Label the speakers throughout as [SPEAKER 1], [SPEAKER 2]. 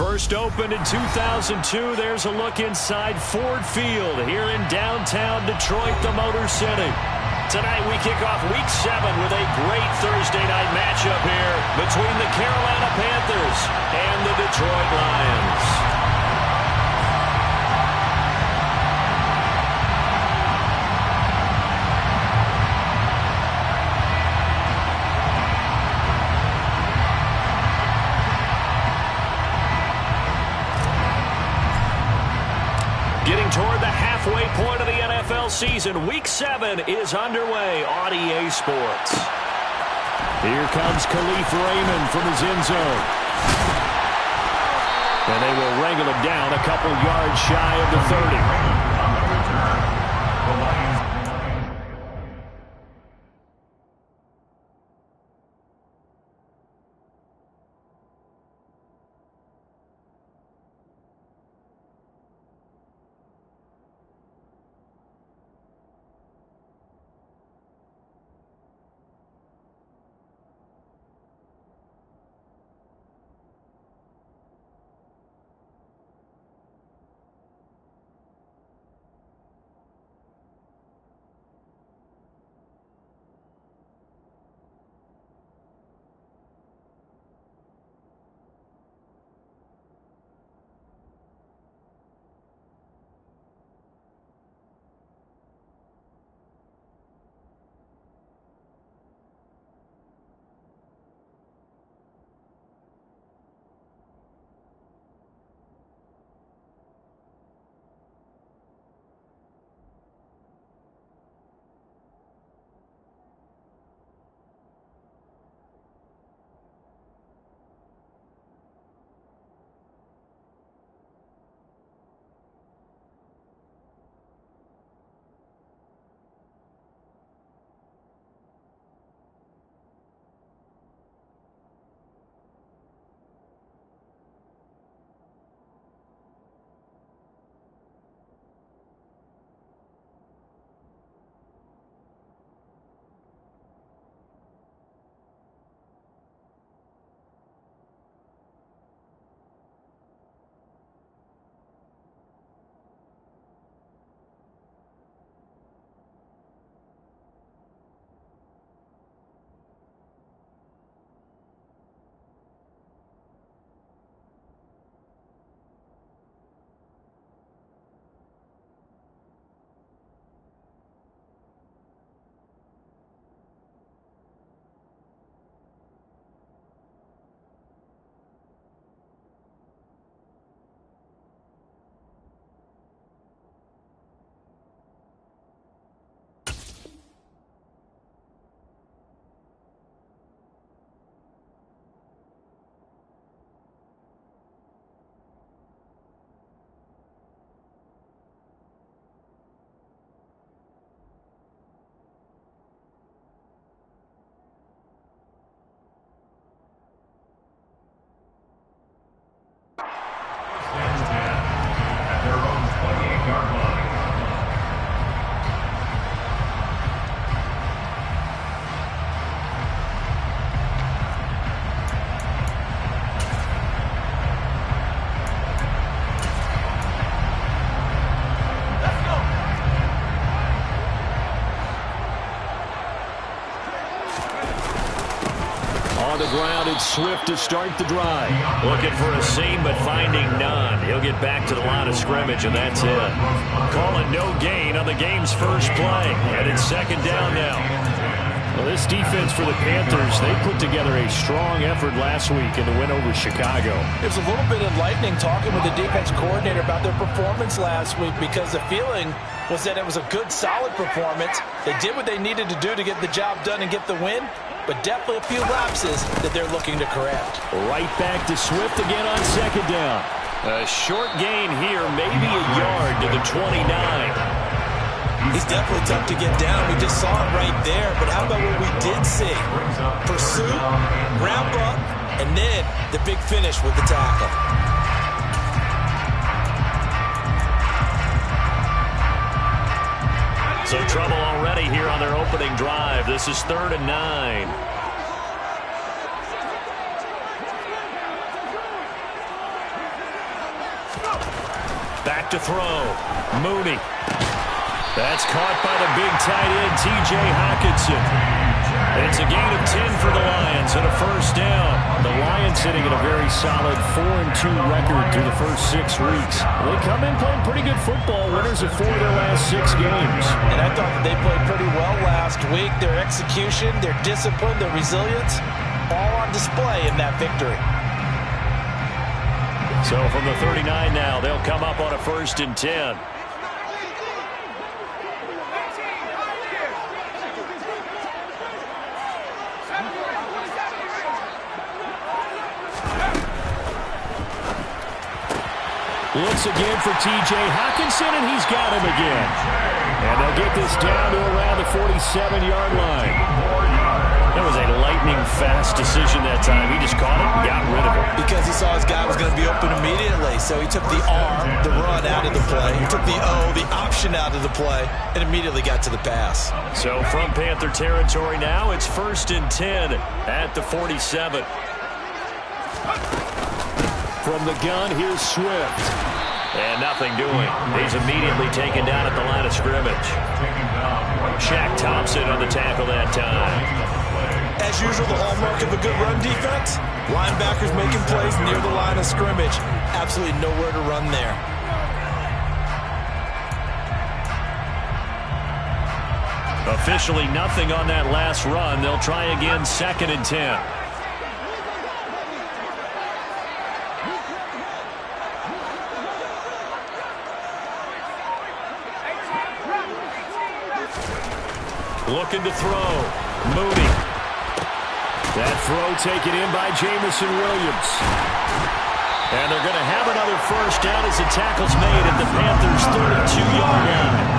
[SPEAKER 1] First opened in 2002. There's a look inside Ford Field here in downtown Detroit, the Motor City. Tonight we kick off Week 7 with a great Thursday night matchup here between the Carolina Panthers and the Detroit Lions. Getting toward the halfway point of the NFL season, Week 7 is underway on EA Sports. Here comes Khalif Raymond from his end zone. And they will wrangle him down a couple yards shy of the 30. On the ground, it's Swift to start the drive. Looking for a seam, but finding none. He'll get back to the line of scrimmage, and that's it. Calling no gain on the game's first play. And it's second down now. Well, this defense for the Panthers, they put together a strong effort last week in the win over Chicago.
[SPEAKER 2] It was a little bit enlightening talking with the defense coordinator about their performance last week, because the feeling was that it was a good, solid performance. They did what they needed to do to get the job done and get the win, but definitely a few lapses that they're looking to correct.
[SPEAKER 1] Right back to Swift again on second down. A short gain here, maybe a yard to the 29.
[SPEAKER 2] He's definitely tough to get down. We just saw it right there, but how about what we did see? Pursuit, wrap up, and then the big finish with the tackle.
[SPEAKER 1] So trouble already here on their opening drive. This is 3rd and 9. Back to throw. Mooney. That's caught by the big tight end, T.J. Hockenson. It's a gain of 10 for the Lions and a first down. The Lions sitting at a very solid 4-2 record through the first 6 weeks. They come in playing pretty good football, winners of 4 of their last 6 games.
[SPEAKER 2] And I thought that they played pretty well last week. Their execution, their discipline, their resilience, all on display in that victory.
[SPEAKER 1] So from the 39 now, they'll come up on a 1st and 10. Looks again for T.J. Hockenson, and he's got him again. And they'll get this down to around the 47-yard line. That was a lightning-fast decision that time. He just caught it and got rid of it.
[SPEAKER 2] Because he saw his guy was going to be open immediately. So he took the R, the run, out of the play. He took the O, the option, out of the play, and immediately got to the pass.
[SPEAKER 1] So from Panther territory now, it's 1st and 10 at the 47. From the gun, here's Swift. And nothing doing. He's immediately taken down at the line of scrimmage. Shaq Thompson on the tackle that time.
[SPEAKER 2] As usual, the hallmark of a good run defense, linebackers making plays near the line of scrimmage. Absolutely nowhere to run there.
[SPEAKER 1] Officially nothing on that last run. They'll try again, 2nd and 10. Looking to throw. Mooney. That throw taken in by Jamison Williams. And they're going to have another first down as the tackle's made at the Panthers' 32-yard line.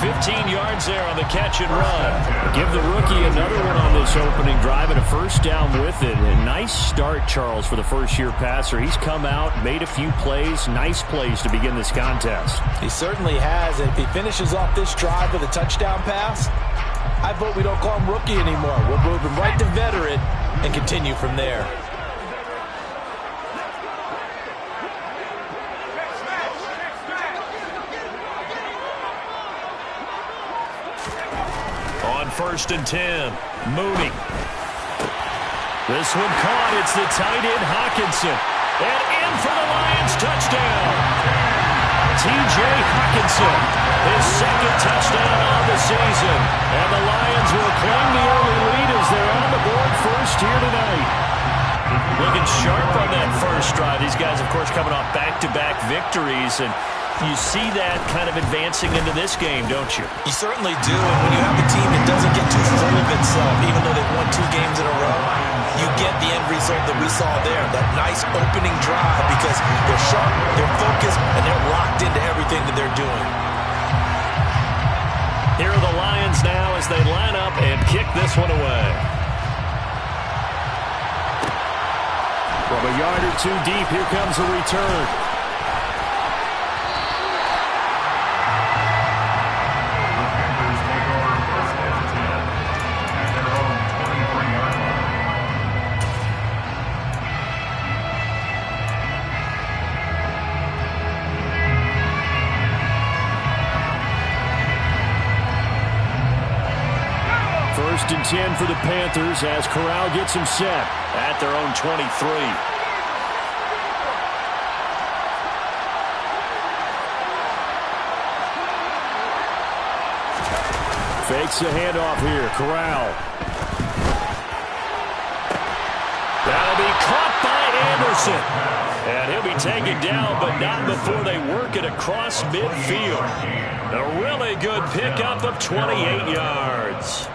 [SPEAKER 1] 15 yards there on the catch and run. Give the rookie another one on this opening drive and a first down with it. A nice start, Charles, for the first-year passer. He's come out, made a few plays, nice plays to begin this contest.
[SPEAKER 2] He certainly has. And if he finishes off this drive with a touchdown pass, I vote we don't call him rookie anymore. We'll move him right to veteran and continue from there.
[SPEAKER 1] On 1st and 10, Mooney. This one caught. It's the tight end, Hockenson. And in for the Lions, touchdown. T.J. Hockenson, his 2nd touchdown on the season. And the Lions will claim the early lead as they're on the board first here tonight. Looking sharp on that first drive. These guys, of course, coming off back-to-back victories. And you see that kind of advancing into this game, don't you?
[SPEAKER 2] You certainly do. And when you have a team that doesn't get too full of itself, even though they've won 2 games in a row, you get the end result that we saw there, that nice opening drive, because they're sharp, they're focused, and they're locked into everything that they're doing.
[SPEAKER 1] Here are the Lions now as they line up and kick this one away. From a yard or 2 deep, here comes a return. First and 10 for the Panthers as Corral gets him set at their own 23. Fakes the handoff here. Corral. That'll be caught by Anderson. And he'll be taken down, but not before they work it across midfield. A really good pickup of 28 yards.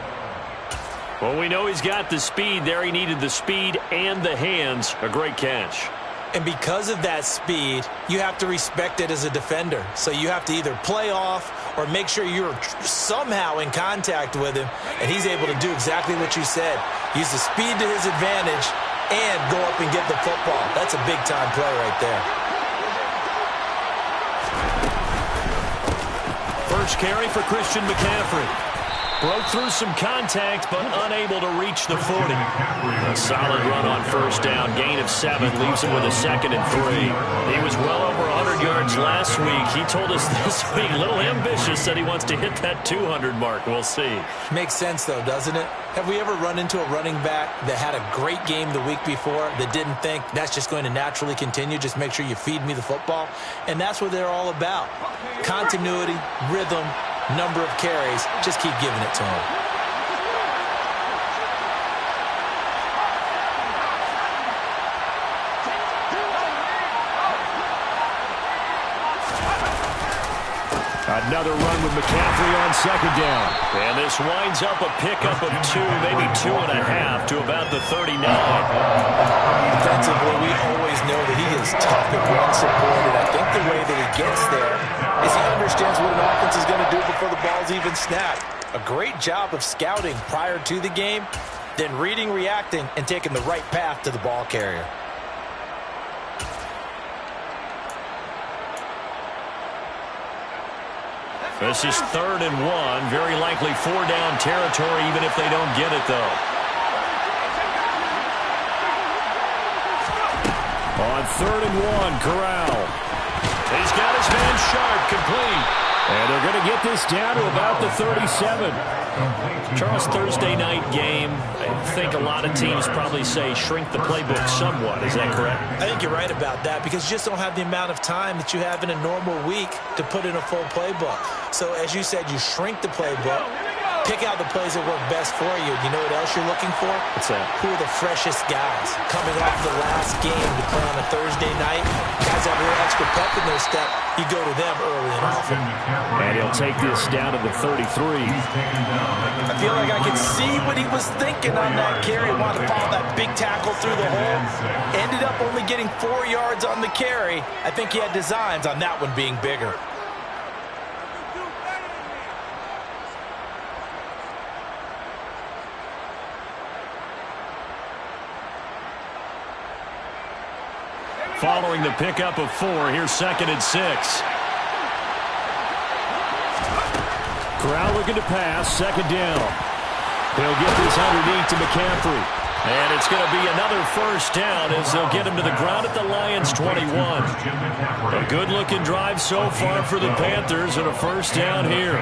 [SPEAKER 1] Well, we know he's got the speed there. He needed the speed and the hands. A great catch.
[SPEAKER 2] And because of that speed, you have to respect it as a defender. So you have to either play off or make sure you're somehow in contact with him. And he's able to do exactly what you said. Use the speed to his advantage and go up and get the football. That's a big-time play right there.
[SPEAKER 1] First carry for Christian McCaffrey. Broke through some contact, but unable to reach the 40. A solid run on first down. Gain of 7 leaves him with a 2nd and 3. He was well over 100 yards last week. He told us this week, a little ambitious, said he wants to hit that 200 mark. We'll see.
[SPEAKER 2] Makes sense, though, doesn't it? Have we ever run into a running back that had a great game the week before that didn't think that's just going to naturally continue? Just make sure you feed me the football. And that's what they're all about. Continuity, rhythm, number of carries. Just keep giving it to him.
[SPEAKER 1] Another run with McCaffrey on second down. And this winds up a pickup of 2, maybe 2.5 to about the 39.
[SPEAKER 2] Defensively, we always know that he is tough and run-supported. I think the way that he gets there is he understands what an offense is going to do before the ball's even snapped. A great job of scouting prior to the game, then reading, reacting, and taking the right path to the ball carrier.
[SPEAKER 1] This is 3rd and 1. Very likely 4-down territory, even if they don't get it, though. On 3rd and 1, Corral. He's got his man Sharp, complete. And they're going to get this down to about the 37. Charles, Thursday night game, I think a lot of teams probably say shrink the playbook somewhat. Is that correct?
[SPEAKER 2] I think you're right about that because you just don't have the amount of time that you have in a normal week to put in a full playbook. So as you said, you shrink the playbook, pick out the plays that work best for you. You know what else you're looking for?
[SPEAKER 1] What's that?
[SPEAKER 2] Who are the freshest guys coming off the last game to play on a Thursday night? Guys have a little extra pep in their step. You go to them early and often.
[SPEAKER 1] And he'll take this down to the 33.
[SPEAKER 2] I feel like I can see what he was thinking on that carry. Wanted to follow that big tackle through the hole. Ended up only getting 4 yards on the carry. I think he had designs on that one being bigger.
[SPEAKER 1] Following the pickup of 4, here's 2nd and 6. Corral looking to pass, 2nd down. He'll get this underneath to McCaffrey. And it's going to be another 1st down as they'll get him to the ground at the Lions' 21. A good-looking drive so far for the Panthers and a 1st down here.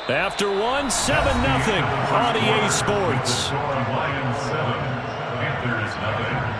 [SPEAKER 1] After 1, 7-0 on EA Sports.
[SPEAKER 3] Lions 7, Panthers 9.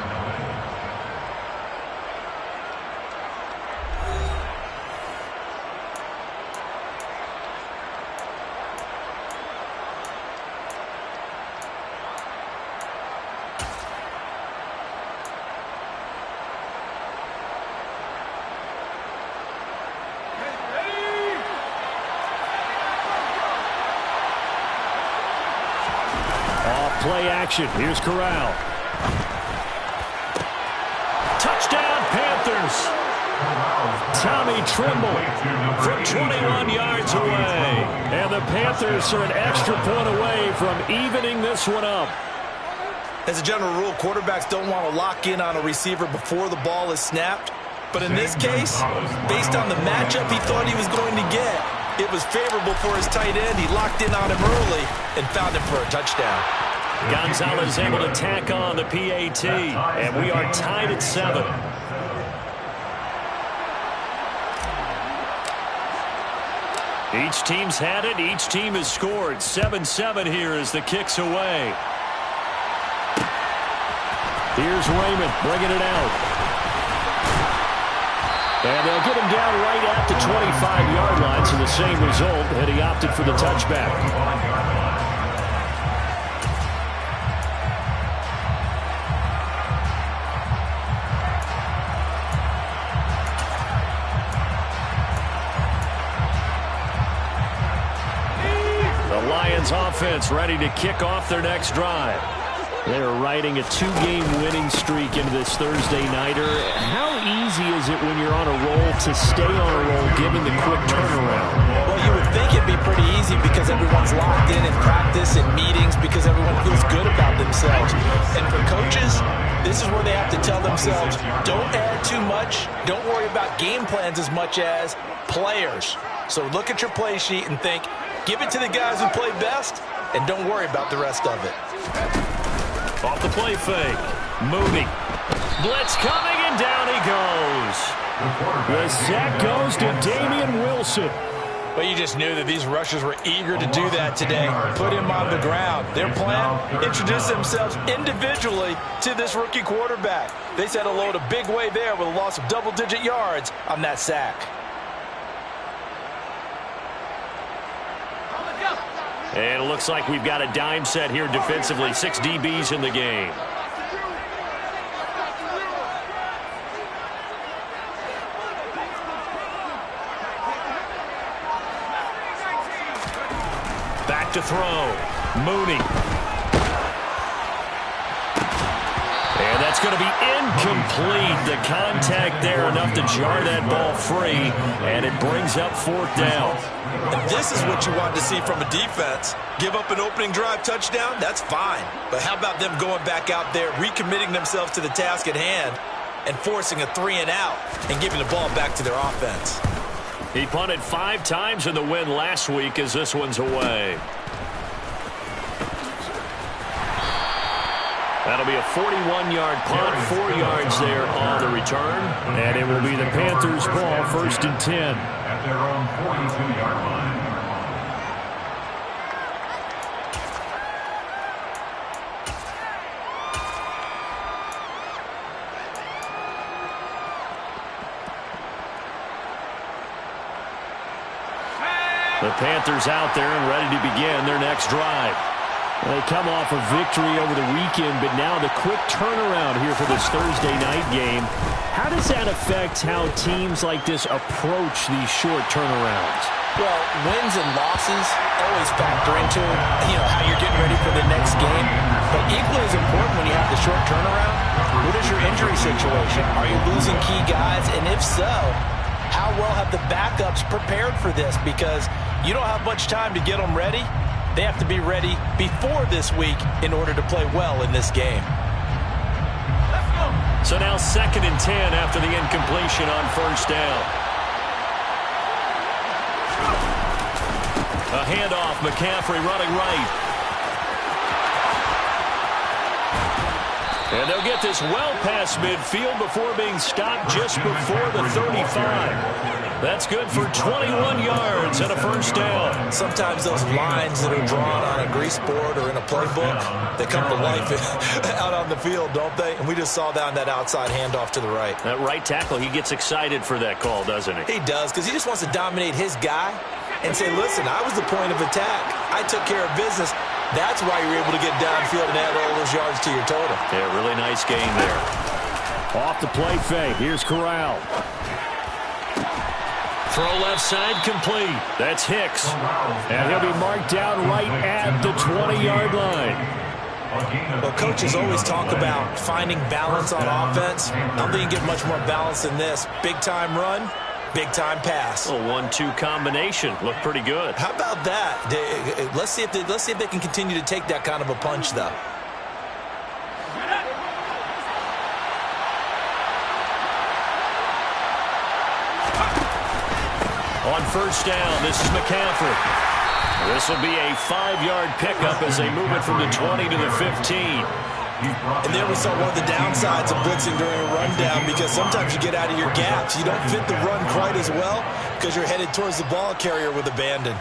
[SPEAKER 1] Play action. Here's Corral. Touchdown, Panthers. Tommy Tremble from 21 yards away. And the Panthers are an extra point away from evening this one up.
[SPEAKER 2] As a general rule, quarterbacks don't want to lock in on a receiver before the ball is snapped. But in this case, based on the matchup he thought he was going to get, it was favorable for his tight end. He locked in on him early and found him for a touchdown.
[SPEAKER 1] Gonzalez able to tack on the PAT, and we are tied at 7. Each team's had it. Each team has scored. 7-7 here as the kick's away. Here's Raymond bringing it out. And they'll get him down right at the 25-yard line, so the same result, and he opted for the touchback. Offense ready to kick off their next drive. They're riding a 2-game winning streak into this Thursday nighter. How easy is it when you're on a roll to stay on a roll given the quick turnaround?
[SPEAKER 2] Well, you would think it'd be pretty easy because everyone's locked in practice and meetings because everyone feels good about themselves. And for coaches, this is where they have to tell themselves, don't add too much. Don't worry about game plans as much as players. So look at your play sheet and think, give it to the guys who play best, and don't worry about the rest of it.
[SPEAKER 1] Off the play fake. Mooney. Blitz coming, and down he goes.
[SPEAKER 4] The sack goes to Damian Wilson.
[SPEAKER 2] But you just knew that these rushers were eager to do that today. Put him on the ground. Their plan, introduce themselves individually to this rookie quarterback. They said hello to Big Way there with a loss of double-digit yards on that sack.
[SPEAKER 1] And it looks like we've got a dime set here defensively. 6 DBs in the game. Back to throw. Mooney. And that's going to be incomplete. The contact there enough to jar that ball free, and it brings up 4th down.
[SPEAKER 2] And this is what you want to see from a defense. Give up an opening drive touchdown, that's fine. But how about them going back out there, recommitting themselves to the task at hand, and forcing a 3-and-out and giving the ball back to their offense.
[SPEAKER 1] He punted 5 times in the win last week as this one's away. That'll be a 41-yard punt, 4 yards there on the return.
[SPEAKER 4] And it will be the Panthers' ball, 1st and 10.
[SPEAKER 3] At their own 42-yard line.
[SPEAKER 1] The Panthers out there and ready to begin their next drive.
[SPEAKER 4] They come off a victory over the weekend, but now the quick turnaround here for this Thursday night game. How does that affect how teams like this approach these short turnarounds?
[SPEAKER 2] Well, wins and losses always factor into, how you're getting ready for the next game. But equally as important when you have the short turnaround, what is your injury situation? Are you losing key guys? And if so, how well have the backups prepared for this? Because you don't have much time to get them ready. They have to be ready before this week in order to play well in this game.
[SPEAKER 1] So now 2nd and 10 after the incompletion on 1st down. A handoff, McCaffrey running right. And they'll get this well past midfield before being stopped just before the 35. That's good for 21 yards and a 1st down.
[SPEAKER 2] Sometimes those lines that are drawn on a grease board or in a playbook, they come to life out on the field, don't they? And we just saw down that outside handoff to the right.
[SPEAKER 1] That right tackle, he gets excited for that call, doesn't he?
[SPEAKER 2] He does, because he just wants to dominate his guy and say, listen, I was the point of attack. I took care of business. That's why you're able to get downfield and add all those yards to your total.
[SPEAKER 1] Yeah, really nice game there.
[SPEAKER 4] Off the play fake, here's Corral.
[SPEAKER 1] Throw left side complete. That's Hicks.
[SPEAKER 4] And he'll be marked down right at the 20-yard line.
[SPEAKER 2] Well, coaches always talk about finding balance on offense. I don't think you get much more balance than this. Big-time run, big-time pass.
[SPEAKER 1] A 1-2 combination. Looked pretty good.
[SPEAKER 2] How about that? Let's see if they can continue to take that kind of a punch, though.
[SPEAKER 1] On 1st down, this is McCaffrey. This will be a 5-yard pickup as they move it from the 20 to the 15.
[SPEAKER 2] And there we saw one of the downsides of blitzing during a rundown, because sometimes you get out of your gaps. You don't fit the run quite as well because you're headed towards the ball carrier with abandon.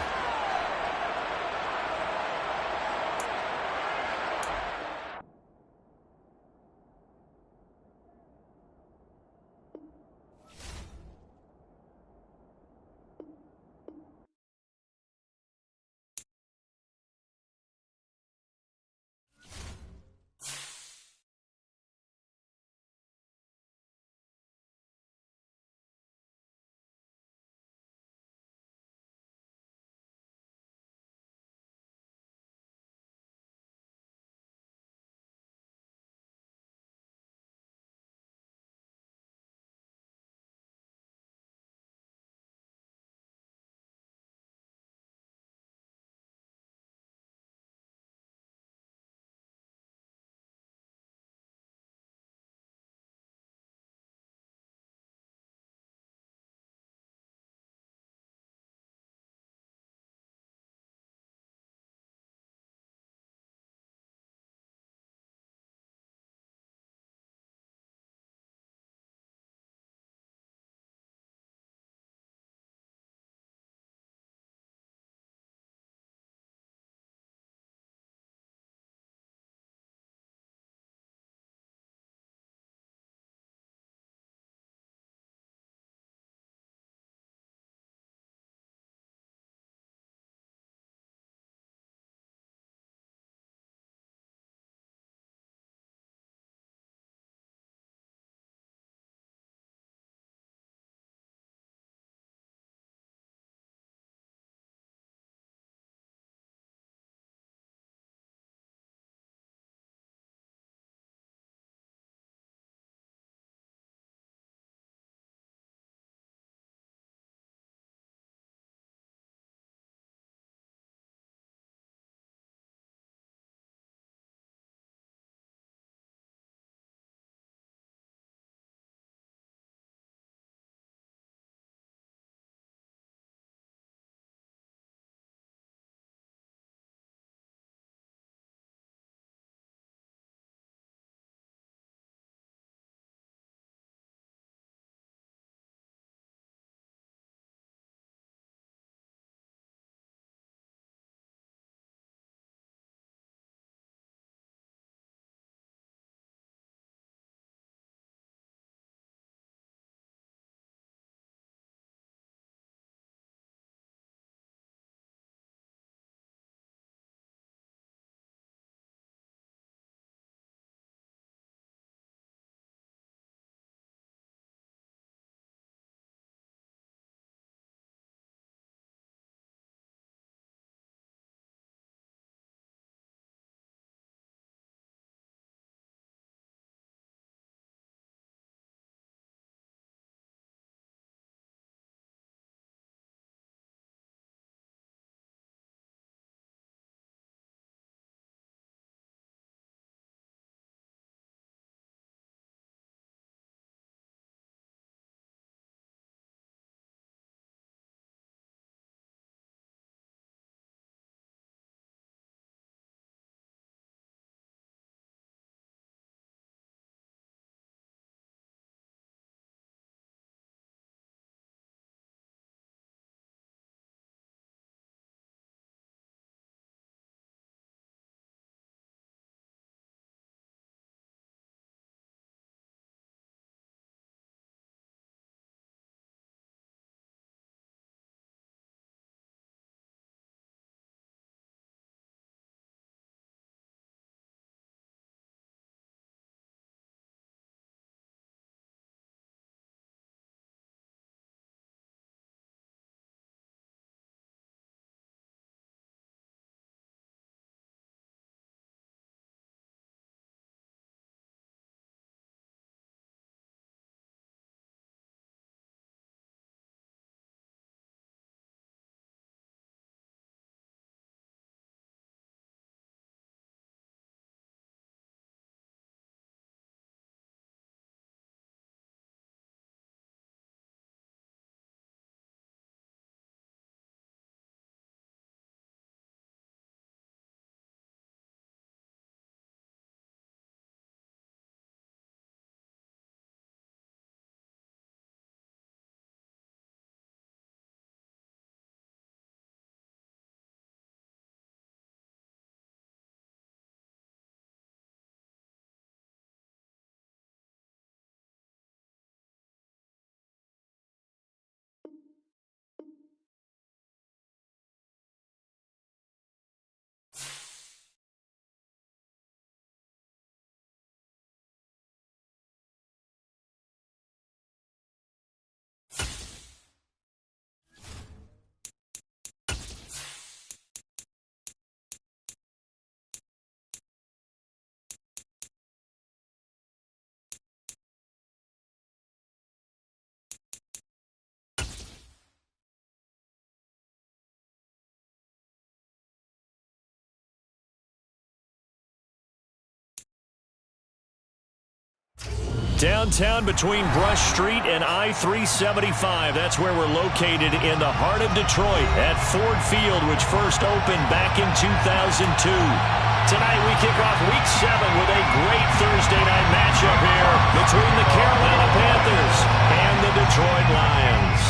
[SPEAKER 1] Downtown between Brush Street and I-375. That's where we're located in the heart of Detroit at Ford Field, which first opened back in 2002. Tonight we kick off Week 7 with a great Thursday night matchup here between the Carolina Panthers and the Detroit Lions.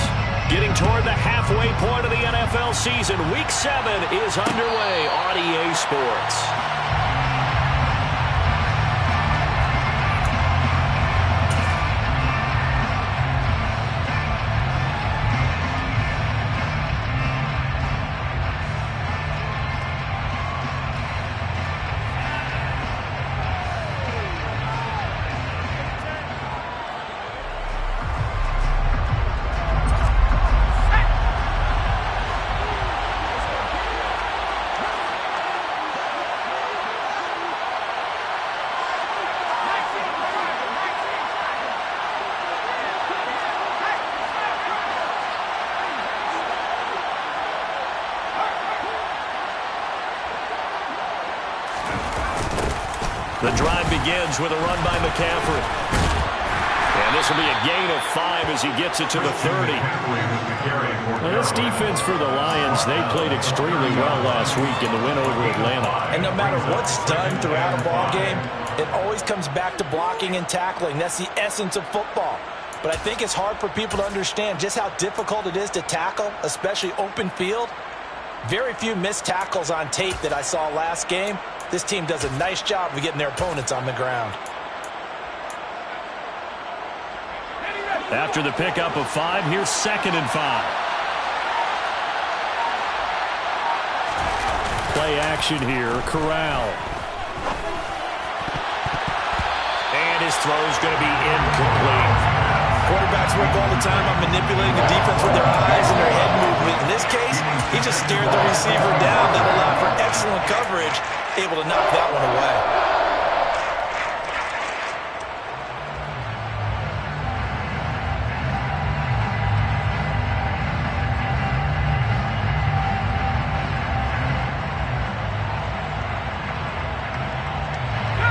[SPEAKER 1] Getting toward the halfway point of the NFL season, Week 7 is underway on EA Sports. The drive begins with a run by McCaffrey. And this will be a gain of 5 as he gets it to the 30.
[SPEAKER 4] Now, this defense for the Lions, they played extremely well last week in the win over Atlanta.
[SPEAKER 2] And no matter what's done throughout a ball game, it always comes back to blocking and tackling. That's the essence of football. But I think it's hard for people to understand just how difficult it is to tackle, especially open field. Very few missed tackles on tape that I saw last game. This team does a nice job of getting their opponents on the ground.
[SPEAKER 1] After the pickup of 5, here's 2nd and 5.
[SPEAKER 4] Play action here, Corral.
[SPEAKER 1] And his throw's going to be incomplete.
[SPEAKER 2] Quarterbacks work all the time on manipulating the defense with their eyes and their head movement. In this case, he just stared the receiver down. That allowed for excellent coverage, able to knock that one away.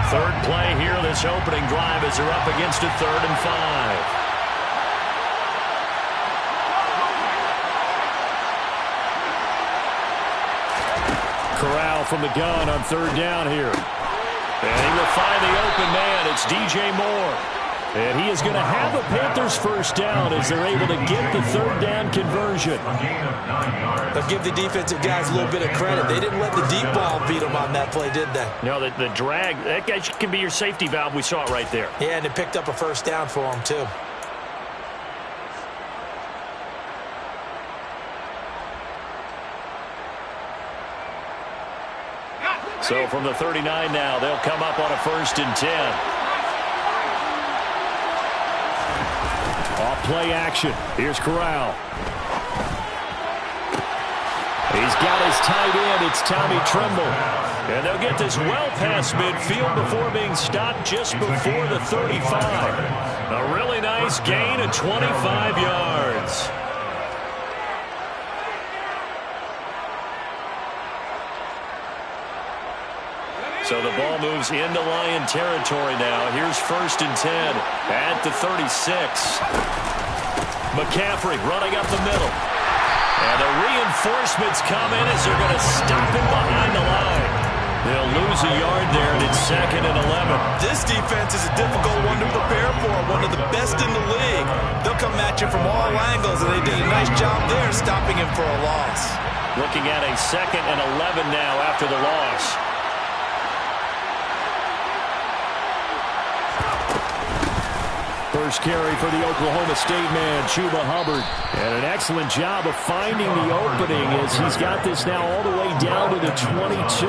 [SPEAKER 1] Third play here, this opening drive as they're up against a 3rd and 5.
[SPEAKER 4] Corral from the gun on 3rd down here.
[SPEAKER 1] And he will find the open man. It's DJ Moore.
[SPEAKER 4] And he is going to have a Panthers first down as they're able to get the 3rd down conversion.
[SPEAKER 2] They'll give the defensive guys a little bit of credit. They didn't let the deep ball beat them on that play, did they?
[SPEAKER 1] No, the drag, that guy can be your safety valve. We saw it right there.
[SPEAKER 2] Yeah, and it picked up a first down for them, too.
[SPEAKER 1] So from the 39 now, they'll come up on a 1st and 10.
[SPEAKER 4] Off play action. Here's Corral.
[SPEAKER 1] He's got his tight end. It's Tommy Tremble. And they'll get this well past midfield before being stopped just before the 35. A really nice gain of 25 yards. So the ball moves into Lion territory now. Here's 1st and 10 at the 36. McCaffrey running up the middle. And the reinforcements come in as they're going to stop him behind the line. They'll lose a yard there, and it's 2nd and 11.
[SPEAKER 2] This defense is a difficult one to prepare for, one of the best in the league. They'll come at you from all angles, and they did a nice job there stopping him for a loss.
[SPEAKER 1] Looking at a 2nd and 11 now after the loss.
[SPEAKER 4] First carry for the Oklahoma State man, Chuba Hubbard. And an excellent job of finding the opening as he's got this now all the way down to the 22.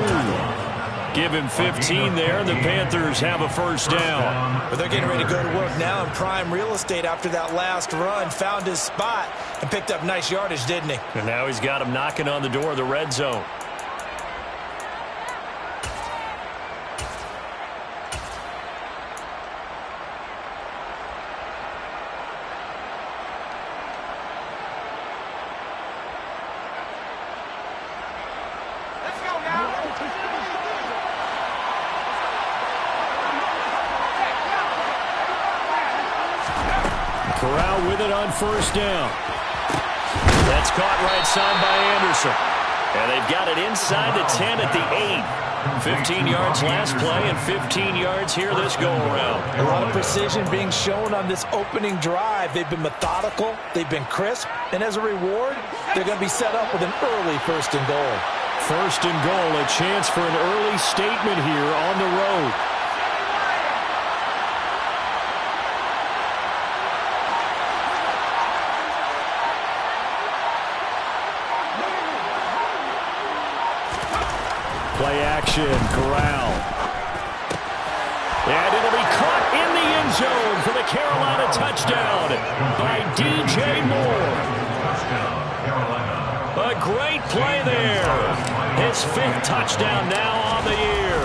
[SPEAKER 1] Give him 15 there, and the Panthers have a first down.
[SPEAKER 2] But they're getting ready to go to work now in prime real estate after that last run. Found his spot and picked up nice yardage, didn't he?
[SPEAKER 1] And now he's got him knocking on the door of the red zone.
[SPEAKER 4] Corral with it on first down.
[SPEAKER 1] That's caught right side by Anderson. And they've got it inside the 10 at the 8. 15 yards last play and 15 yards here this go-around.
[SPEAKER 2] A lot of precision being shown on this opening drive. They've been methodical. They've been crisp. And as a reward, they're going to be set up with an early 1st and goal.
[SPEAKER 4] 1st and goal, a chance for an early statement here on the road. Play action, Corral. And it'll be caught in the end zone for the Carolina touchdown by DJ Moore. A great play there. His 5th touchdown now on the year.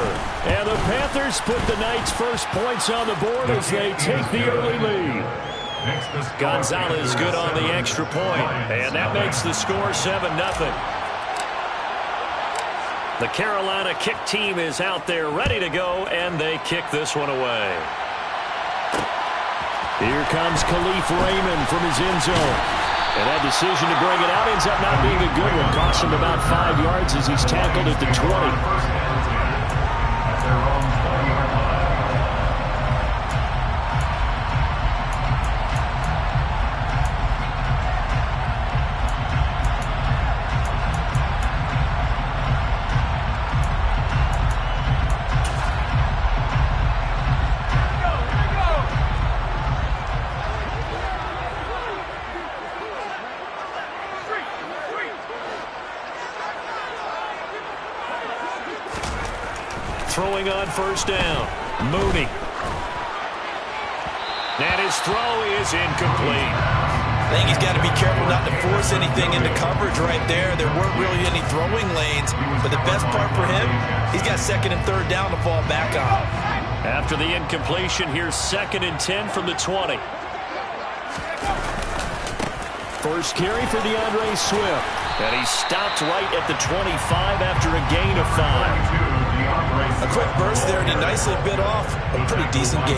[SPEAKER 4] And the Panthers put the Knights' first points on the board as they take the early lead.
[SPEAKER 1] Gonzalez good on the extra point. And that makes the score 7-0. The Carolina kick team is out there ready to go, and they kick this one away.
[SPEAKER 4] Here comes Khalif Raymond from his end zone. And that decision to bring it out ends up not being a good one. Cost him about 5 yards as he's tackled at the 20.
[SPEAKER 1] Throwing on first down. Mooney. And his throw is incomplete.
[SPEAKER 2] I think he's got to be careful not to force anything into coverage right there. There weren't really any throwing lanes. But the best part for him, he's got 2nd and 3rd down to fall back on.
[SPEAKER 1] After the incompletion, here's 2nd and 10 from the 20.
[SPEAKER 4] First carry for DeAndre Swift.
[SPEAKER 1] And he stopped right at the 25 after a gain of 5.
[SPEAKER 2] A quick burst there, and he nicely bit off a pretty decent gain.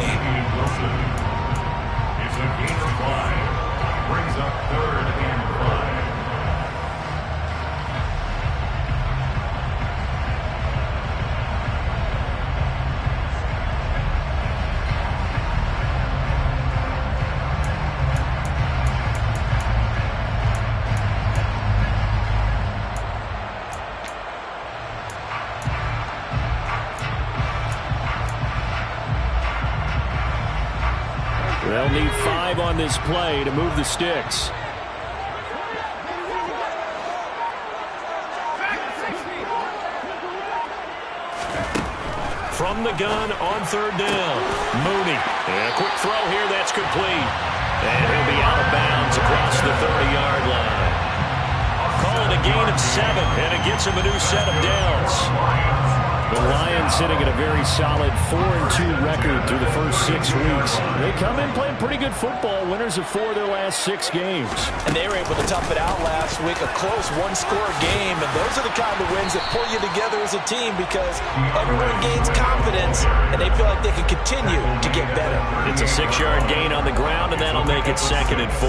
[SPEAKER 3] It's a gain of 5. Brings up 3rd and 5.
[SPEAKER 4] They'll need 5 on this play to move the sticks.
[SPEAKER 1] From the gun on 3rd down. Mooney. And a quick throw here that's complete. And he'll be out of bounds across the 30-yard line. Call it a gain of 7, and it gets him a new set of downs.
[SPEAKER 4] The Lions sitting at a very solid 4-2 record through the first 6 weeks. They come in playing pretty good football, winners of 4 of their last 6 games.
[SPEAKER 2] And they were able to tough it out last week, a close one-score game. And those are the kind of wins that pull you together as a team because everyone gains confidence, and they feel like they can continue to get better.
[SPEAKER 1] It's a 6-yard gain on the ground, and that'll make it 2nd and 4.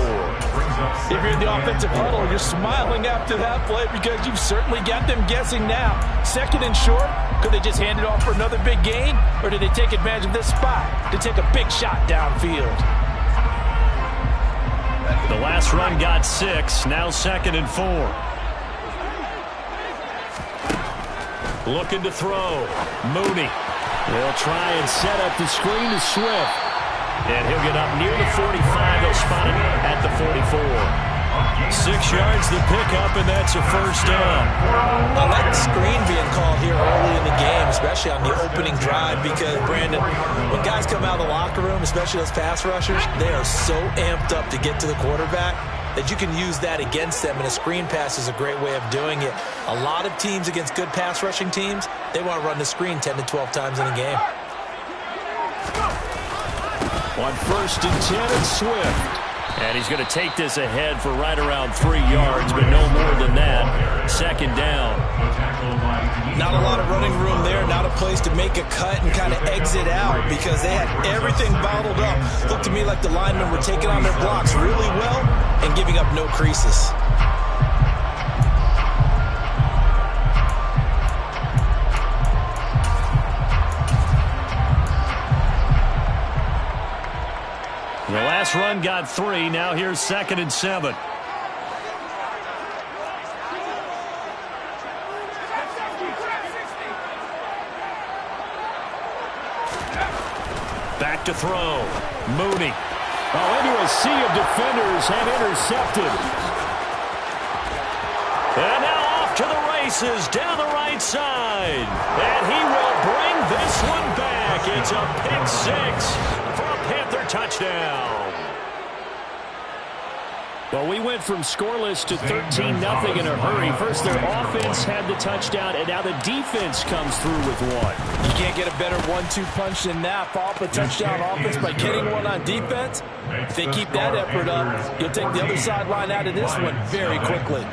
[SPEAKER 2] If you're in the offensive huddle, you're smiling after that play because you've certainly got them guessing now. 2nd and short. Could they just hand it off for another big gain? Or did they take advantage of this spot to take a big shot downfield?
[SPEAKER 1] The last run got 6. Now 2nd and 4. Looking to throw. Mooney.
[SPEAKER 4] They'll try and set up the screen to Swift.
[SPEAKER 1] And he'll get up near the 45. They'll spot him at the 44. 6 yards the pickup, and that's a first down.
[SPEAKER 2] I like the screen being called here early in the game, especially on the opening drive, because, Brandon, when guys come out of the locker room, especially those pass rushers, they are so amped up to get to the quarterback that you can use that against them, and a screen pass is a great way of doing it. A lot of teams against good pass rushing teams, they want to run the screen 10 to 12 times in a game.
[SPEAKER 4] On 1st and 10, it's Swift.
[SPEAKER 1] And he's going to take this ahead for right around 3 yards, but no more than that. 2nd down.
[SPEAKER 2] Not a lot of running room there, not a place to make a cut and kind of exit out because they had everything bottled up. Looked to me like the linemen were taking on their blocks really well and giving up no creases.
[SPEAKER 1] The last run got 3. Now here's 2nd and 7. Back to throw. Mooney.
[SPEAKER 4] Oh, into a sea of defenders and intercepted.
[SPEAKER 1] And now off to the races down the right side. And he will bring this one back. It's a pick 6 for a Panther touchdown.
[SPEAKER 4] Well, we went from scoreless to 13-0 in a hurry. First, their offense had the touchdown, and now the defense comes through with one.
[SPEAKER 2] You can't get a better 1-2 punch than that. Follow up a touchdown offense by getting one on defense. If they keep that effort up, you'll take the other sideline out of this one very quickly.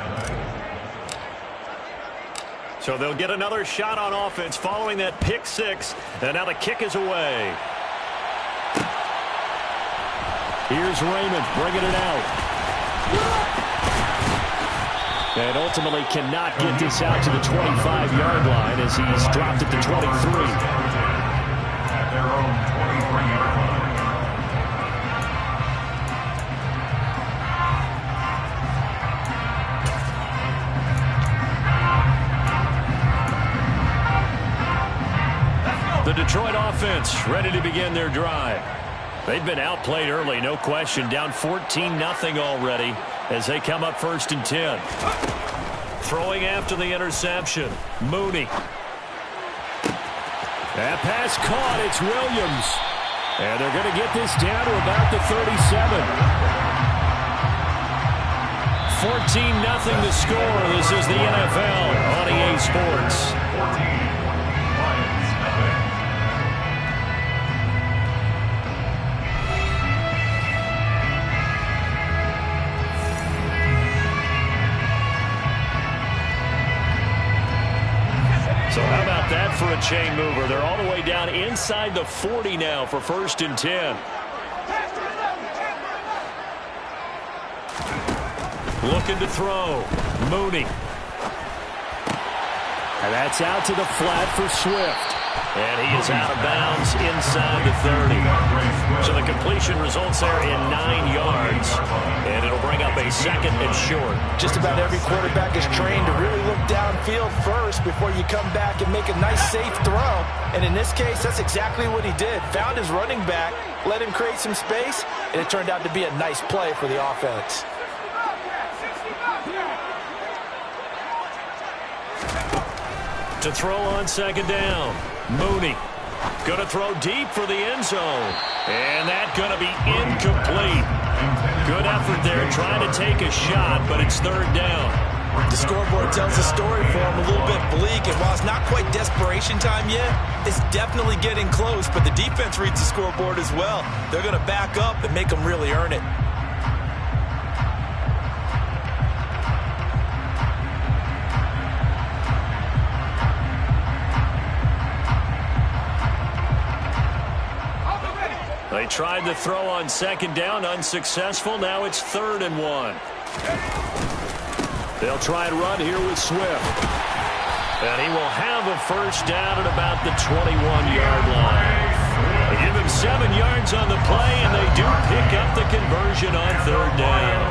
[SPEAKER 1] So they'll get another shot on offense following that pick 6, and now the kick is away.
[SPEAKER 4] Here's Raymond bringing it out. And ultimately cannot get this out to the 25-yard line as he's dropped at the 23.
[SPEAKER 3] At their own 23-yard line.
[SPEAKER 1] The Detroit offense ready to begin their drive. They've been outplayed early, no question. Down 14-0 already as they come up 1st and 10. Throwing after the interception. Mooney.
[SPEAKER 4] That pass caught. It's Williams. And they're going to get this down to about the 37.
[SPEAKER 1] 14-0 the score. This is the NFL on EA Sports.
[SPEAKER 3] 14. Lions, nothing.
[SPEAKER 1] So how about that for a chain mover? They're all the way down inside the 40 now for 1st and 10. Looking to throw. Mooney.
[SPEAKER 4] And that's out to the flat for Swift.
[SPEAKER 1] And he is out of bounds inside the 30. So the completion results there in 9 yards. And it'll bring up a 2nd and short.
[SPEAKER 2] Just about every quarterback is trained to really look downfield first before you come back and make a nice, safe throw. And in this case, that's exactly what he did. Found his running back, let him create some space, and it turned out to be a nice play for the offense.
[SPEAKER 1] To throw on 2nd down. Mooney. Going to throw deep for the end zone. And that's going to be incomplete. Good effort there trying to take a shot, but it's 3rd down.
[SPEAKER 2] The scoreboard tells the story for him a little bit bleak, and while it's not quite desperation time yet, it's definitely getting close, but the defense reads the scoreboard as well. They're going to back up and make them really earn it.
[SPEAKER 1] They tried to throw on 2nd down, unsuccessful. Now it's 3rd and 1. They'll try and run here with Swift. And he will have a 1st down at about the 21-yard line. They give him 7 yards on the play, and they do pick up the conversion on 3rd down.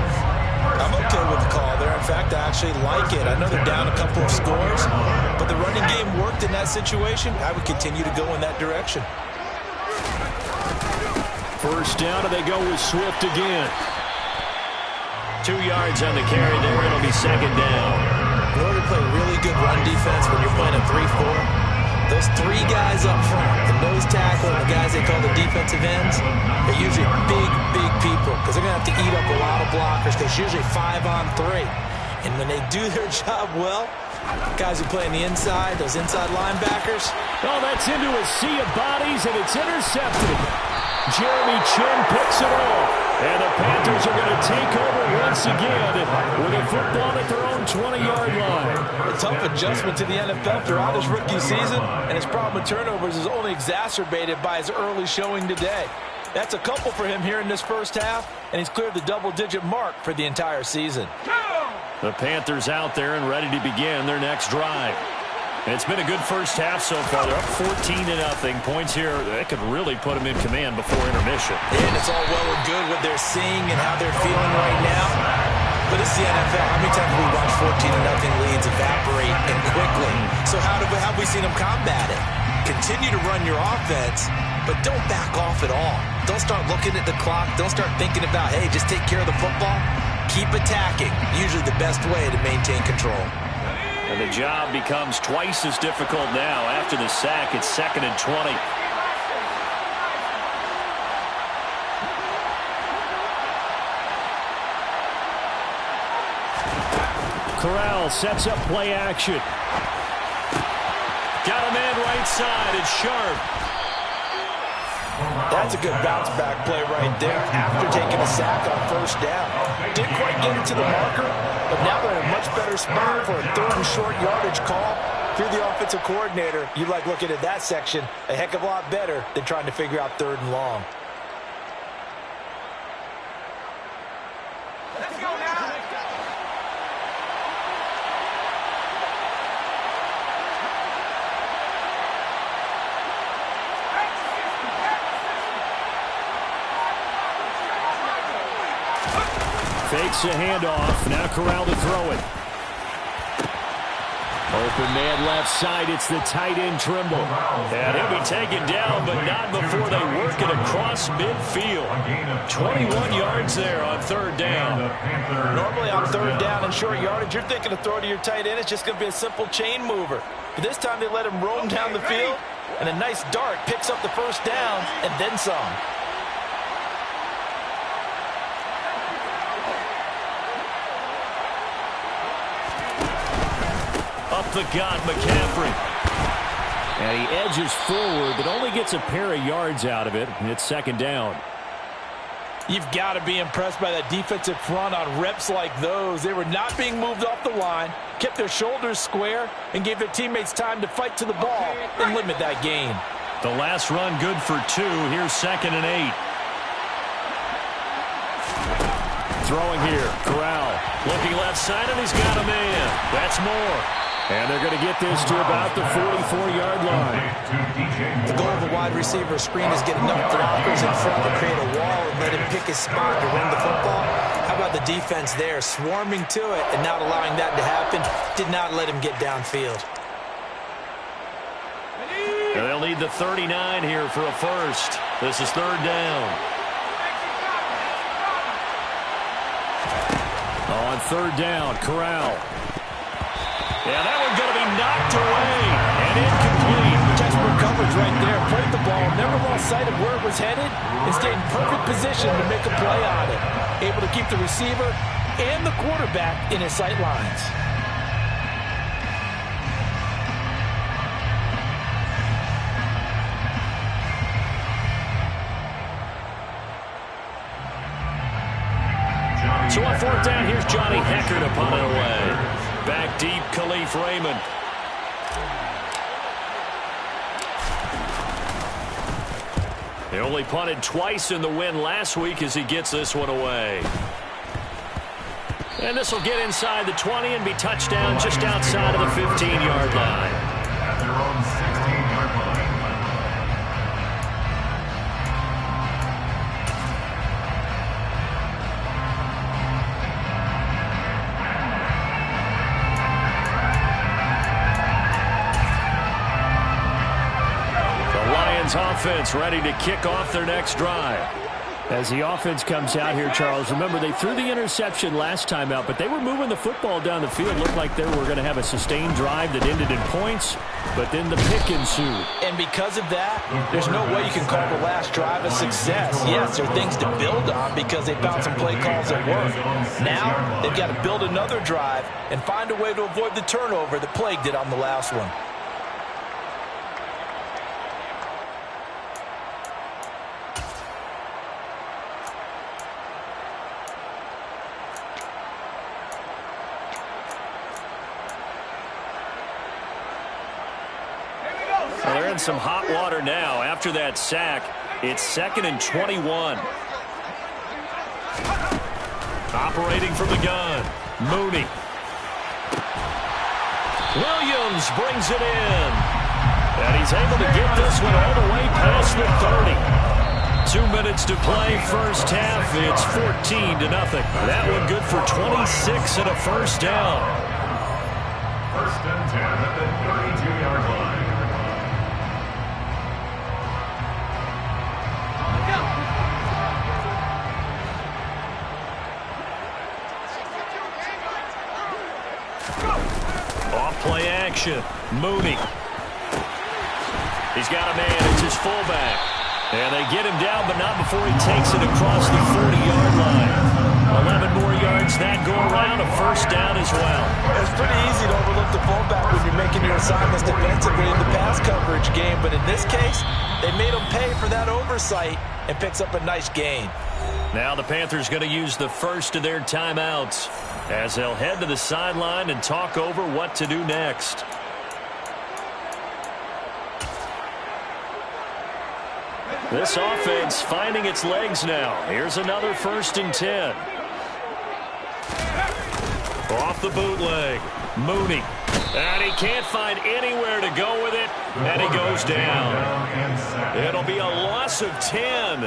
[SPEAKER 2] I'm okay with the call there. In fact, I actually like it. I know they're down a couple of scores, but the running game worked in that situation. I would continue to go in that direction.
[SPEAKER 4] 1st down, and they go with Swift again.
[SPEAKER 1] 2 yards on the carry there. It'll be 2nd down.
[SPEAKER 2] In order to play really good run defense when you're playing a 3-4, those 3 guys up front, the nose tackle and the guys they call the defensive ends, are usually big people because they're going to have to eat up a lot of blockers because it's usually 5 on 3. And when they do their job well, guys who play on the inside, those inside linebackers.
[SPEAKER 4] Oh, that's into a sea of bodies, and it's intercepted. Jeremy Chinn picks it off.
[SPEAKER 1] And the Panthers are going to take over once again with a football at their own 20-yard line.
[SPEAKER 2] A tough adjustment to the NFL throughout his rookie season, and his problem with turnovers is only exacerbated by his early showing today. That's a couple for him here in this first half, and he's cleared the double-digit mark for the entire season.
[SPEAKER 1] The Panthers out there and ready to begin their next drive. It's been a good first half so far. They're up 14-0. Points here, that could really put them in command before intermission.
[SPEAKER 2] And it's all well and good what they're seeing and how they're feeling right now. But it's the NFL. How many times have we watched 14-0 leads evaporate and quickly? So how have we seen them combat it? Continue to run your offense, but don't back off at all. Don't start looking at the clock. Don't start thinking about, hey, just take care of the football. Keep attacking. Usually the best way to maintain control.
[SPEAKER 1] And the job becomes twice as difficult now. After the sack, it's 2nd and 20.
[SPEAKER 4] Corral sets up play action.
[SPEAKER 1] Got a man right side. It's Sharp.
[SPEAKER 2] That's a good bounce-back play right there after taking a sack on first down. Didn't quite get it to the marker, but now they're in a much better spot for a 3rd and short yardage call. If you're the offensive coordinator, you like looking at that section a heck of a lot better than trying to figure out 3rd and long.
[SPEAKER 3] Let's go now.
[SPEAKER 4] Fakes a handoff. Now Corral to throw it. Open man left side. It's the tight end Trimble.
[SPEAKER 1] And he'll be taken down, but not before they work it across midfield. 21 yards there on 3rd down.
[SPEAKER 2] Normally on 3rd down and short yardage, you're thinking to throw to your tight end. It's just going to be a simple chain mover. But this time they let him roam down the field, and a nice dart picks up the first down and then some.
[SPEAKER 1] Up the gut, McCaffrey.
[SPEAKER 4] And he edges forward, but only gets a pair of yards out of it. And it's 2nd down.
[SPEAKER 2] You've got to be impressed by that defensive front on reps like those. They were not being moved off the line, kept their shoulders square, and gave their teammates time to fight to the ball and limit that gain.
[SPEAKER 1] The last run good for 2. Here's 2nd and 8.
[SPEAKER 4] Throwing here, Corral.
[SPEAKER 1] Looking left side, and he's got a man. That's more.
[SPEAKER 4] And they're going to get this to about the 44-yard line.
[SPEAKER 2] The goal of a wide receiver screen is get enough blockers in front to create a wall and let him pick his spot to run the football. How about the defense there, swarming to it and not allowing that to happen? Did not let him get downfield.
[SPEAKER 1] And they'll need the 39 here for a first. This is 3rd down.
[SPEAKER 4] On 3rd down, Corral.
[SPEAKER 1] Yeah, that one's going to be knocked away and incomplete.
[SPEAKER 2] Textbook coverage right there. Played the ball, never lost sight of where it was headed, and stayed in perfect position to make a play on it. Able to keep the receiver and the quarterback in his sight lines.
[SPEAKER 1] So on 4th down, here's Johnny Hecker to punt it away. Back deep, Khalif Raymond. They only punted twice in the win last week as he gets this one away. And this will get inside the 20 and be touchdown just outside of the 15-yard line.
[SPEAKER 3] At their own 16-yard line.
[SPEAKER 1] Offense ready to kick off their next drive.
[SPEAKER 4] As the offense comes out here, Charles, remember they threw the interception last time out, but they were moving the football down the field. Looked like they were going to have a sustained drive that ended in points, but then the pick ensued.
[SPEAKER 2] And because of that, there's no way you can call the last drive a success. Yes, there are things to build on because they found some play calls that work. Now, they've got to build another drive and find a way to avoid the turnover that plagued it on the last one.
[SPEAKER 1] in some hot water now. After that sack, it's 2nd and 21. Operating from the gun, Mooney. Williams brings it in. And he's able to get this one all the way past the 30. 2 minutes to play, first half. It's 14-0. That one good for 26 and a first down.
[SPEAKER 3] 1st and 10 at the 32-yard line.
[SPEAKER 1] Off-play action. Mooney. He's got a man. It's his fullback. And they get him down, but not before he takes it across the 40-yard line. 11 more yards that go around. A first down as well.
[SPEAKER 2] It's pretty easy to overlook the fullback when you're making your assignments defensively in the pass coverage game. But in this case, they made him pay for that oversight and picks up a nice gain.
[SPEAKER 1] Now the Panthers going to use the first of their timeouts as they'll head to the sideline and talk over what to do next. This offense finding its legs now. Here's another 1st and 10. Off the bootleg, Mooney. And he can't find anywhere to go with it, and he goes down. It'll be a loss of 10.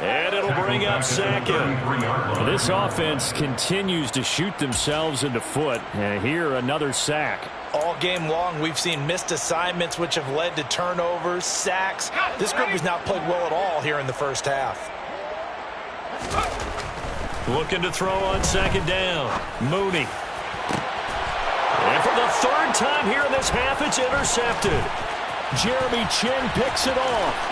[SPEAKER 1] And it'll bring up 2nd.
[SPEAKER 4] This offense continues to shoot themselves in the foot. And here, another sack.
[SPEAKER 2] All game long, we've seen missed assignments which have led to turnovers, sacks. This group has not played well at all here in the first half.
[SPEAKER 1] Looking to throw on 2nd down. Mooney. And for the 3rd time here in this half, it's intercepted.
[SPEAKER 4] Jeremy Chinn picks it off.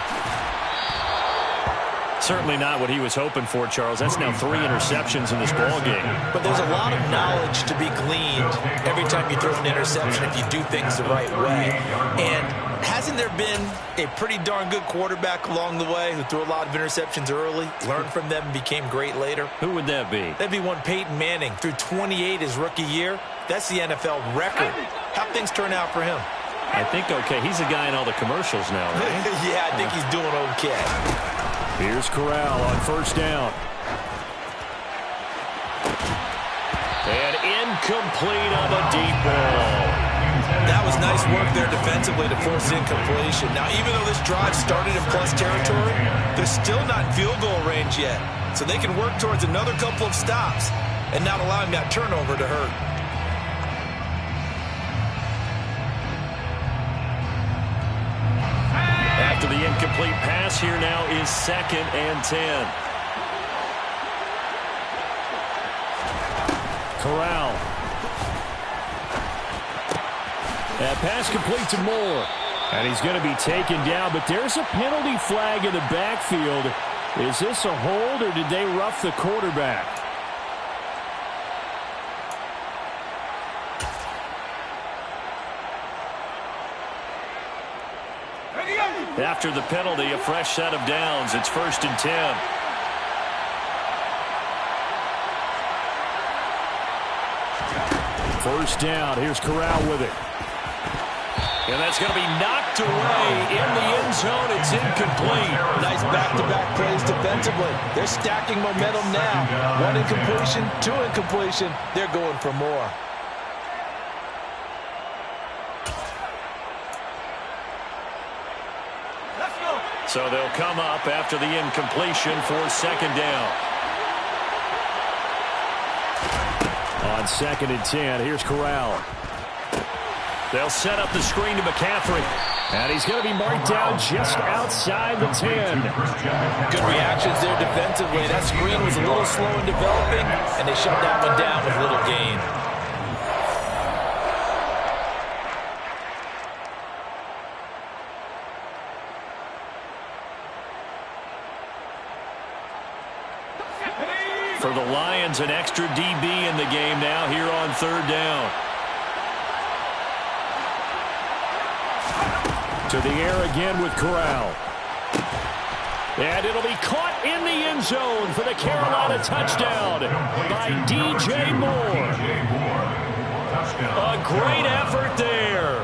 [SPEAKER 1] Certainly not what he was hoping for, Charles. That's now 3 interceptions in this ball game.
[SPEAKER 2] But there's a lot of knowledge to be gleaned every time you throw an interception if you do things the right way. And hasn't there been a pretty darn good quarterback along the way who threw a lot of interceptions early, learned from them, and became great later?
[SPEAKER 1] Who would that be?
[SPEAKER 2] That'd be one Peyton Manning. Threw 28 his rookie year. That's the NFL record. How'd things turn out for him?
[SPEAKER 1] I think okay. He's a guy in all the commercials now, right?
[SPEAKER 2] Yeah, I think he's doing okay.
[SPEAKER 4] Here's Corral on 1st down.
[SPEAKER 1] And incomplete on the deep ball.
[SPEAKER 2] That was nice work there defensively to force incompletion. Now, even though this drive started in plus territory, they're still not in field goal range yet. So they can work towards another couple of stops and not allowing that turnover to hurt.
[SPEAKER 1] After the incomplete pass, here now is 2nd and 10.
[SPEAKER 4] Corral. That pass complete to Moore. And he's going to be taken down, but there's a penalty flag in the backfield. Is this a hold, or did they rough the quarterback?
[SPEAKER 1] After the penalty, a fresh set of downs. It's 1st and 10.
[SPEAKER 4] First down. Here's Corral with it.
[SPEAKER 1] And that's going to be knocked away in the end zone. It's incomplete.
[SPEAKER 2] Nice back-to-back plays defensively. They're stacking momentum now. 1 incompletion, 2 incompletion. They're going for more.
[SPEAKER 1] So they'll come up after the incompletion for 2nd down.
[SPEAKER 4] On 2nd and 10, here's Corral.
[SPEAKER 1] They'll set up the screen to McCaffrey.
[SPEAKER 4] And he's going to be marked down just outside the 10.
[SPEAKER 2] Good reactions there defensively. That screen was a little slow in developing, and they shut that one down with little gain.
[SPEAKER 1] For the Lions, an extra DB in the game now here on 3rd down.
[SPEAKER 4] To the air again with Corral. And it'll be caught in the end zone for the Carolina touchdown by DJ Moore.
[SPEAKER 1] A great effort there.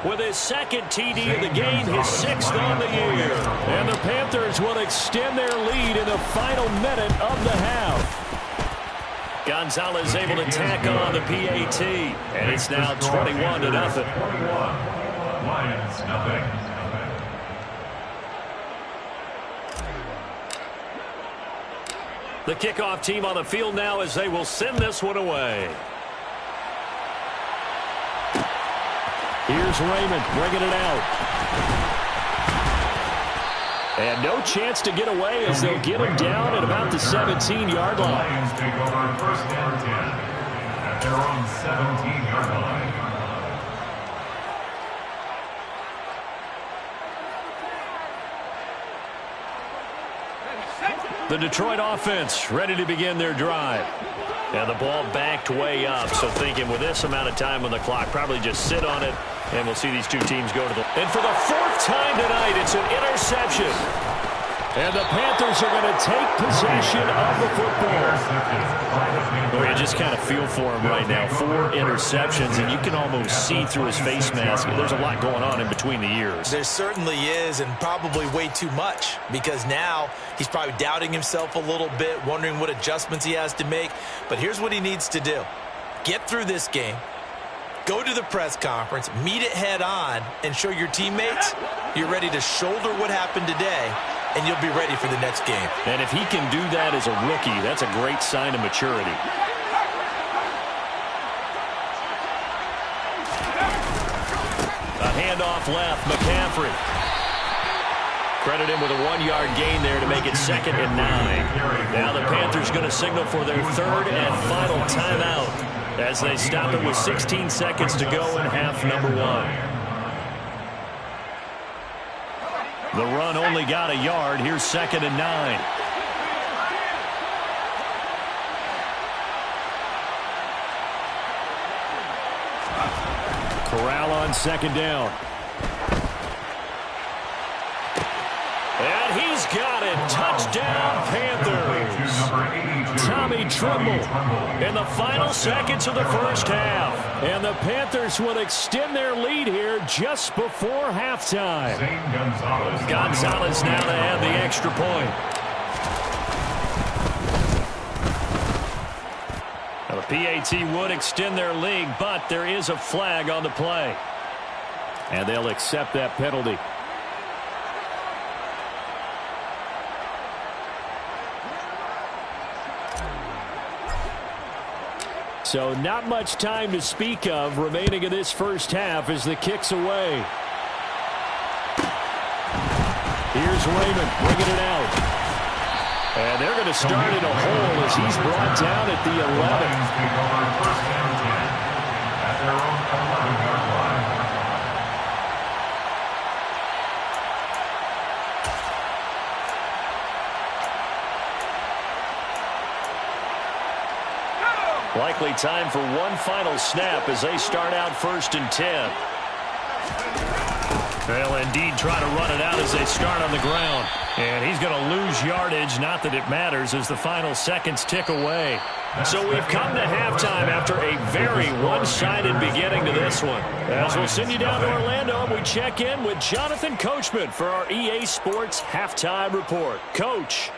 [SPEAKER 1] with his second TD of the game, his 6th on the year.
[SPEAKER 4] And the Panthers will extend their lead in the final minute of the half.
[SPEAKER 1] Gonzalez able to tack on the PAT, and it's now 21-0.
[SPEAKER 3] 21. Lions, nothing.
[SPEAKER 1] The kickoff team on the field now as they will send this one away.
[SPEAKER 4] Here's Raymond bringing it out. And no chance to get away as they'll get him down at about the 17-yard line.
[SPEAKER 3] Lions take over first and 10 at their own 17-yard line.
[SPEAKER 1] The Detroit offense ready to begin their drive. And the ball backed way up, so thinking with this amount of time on the clock, probably just sit on it, and we'll see these two teams go to the... And for the 4th time tonight, it's an interception.
[SPEAKER 4] And the Panthers are going to take possession of the football.
[SPEAKER 1] Well, you just kind of feel for him right now. 4 interceptions, and you can almost see through his face mask. There's a lot going on in between the ears.
[SPEAKER 2] There certainly is, and probably way too much, because now he's probably doubting himself a little bit, wondering what adjustments he has to make. But here's what he needs to do. Get through this game. Go to the press conference, meet it head on, and show your teammates you're ready to shoulder what happened today, and you'll be ready for the next game.
[SPEAKER 1] And if he can do that as a rookie, that's a great sign of maturity. A handoff left, McCaffrey. Credit him with a 1-yard gain there to make it 2nd and 9. Now the Panthers going to signal for their 3rd and final timeout as they stop it with 16 seconds to go in half number 1. The run only got a yard. Here's 2nd and 9.
[SPEAKER 4] Corral on 2nd down.
[SPEAKER 1] And he's got it. Touchdown, Panthers.
[SPEAKER 4] Tommy Tremble
[SPEAKER 1] In the final seconds of the first half.
[SPEAKER 4] And the Panthers will extend their lead here just before halftime.
[SPEAKER 1] Gonzalez now to add the extra point. Now the PAT would extend their lead, but there is a flag on the play.
[SPEAKER 4] And they'll accept that penalty. So not much time to speak of remaining in this first half as the kick's away. Here's Raymond bringing it out. And they're going to start in a hole as he's brought down at the 11.
[SPEAKER 1] Likely time for one final snap as they start out 1st and 10. They'll indeed try to run it out as they start on the ground. And he's going to lose yardage, not that it matters, as the final seconds tick away. So we've come to halftime after a very one-sided beginning to this one. As we'll send you down to Orlando, and we check in with Jonathan Coachman for our EA Sports Halftime Report. Coach.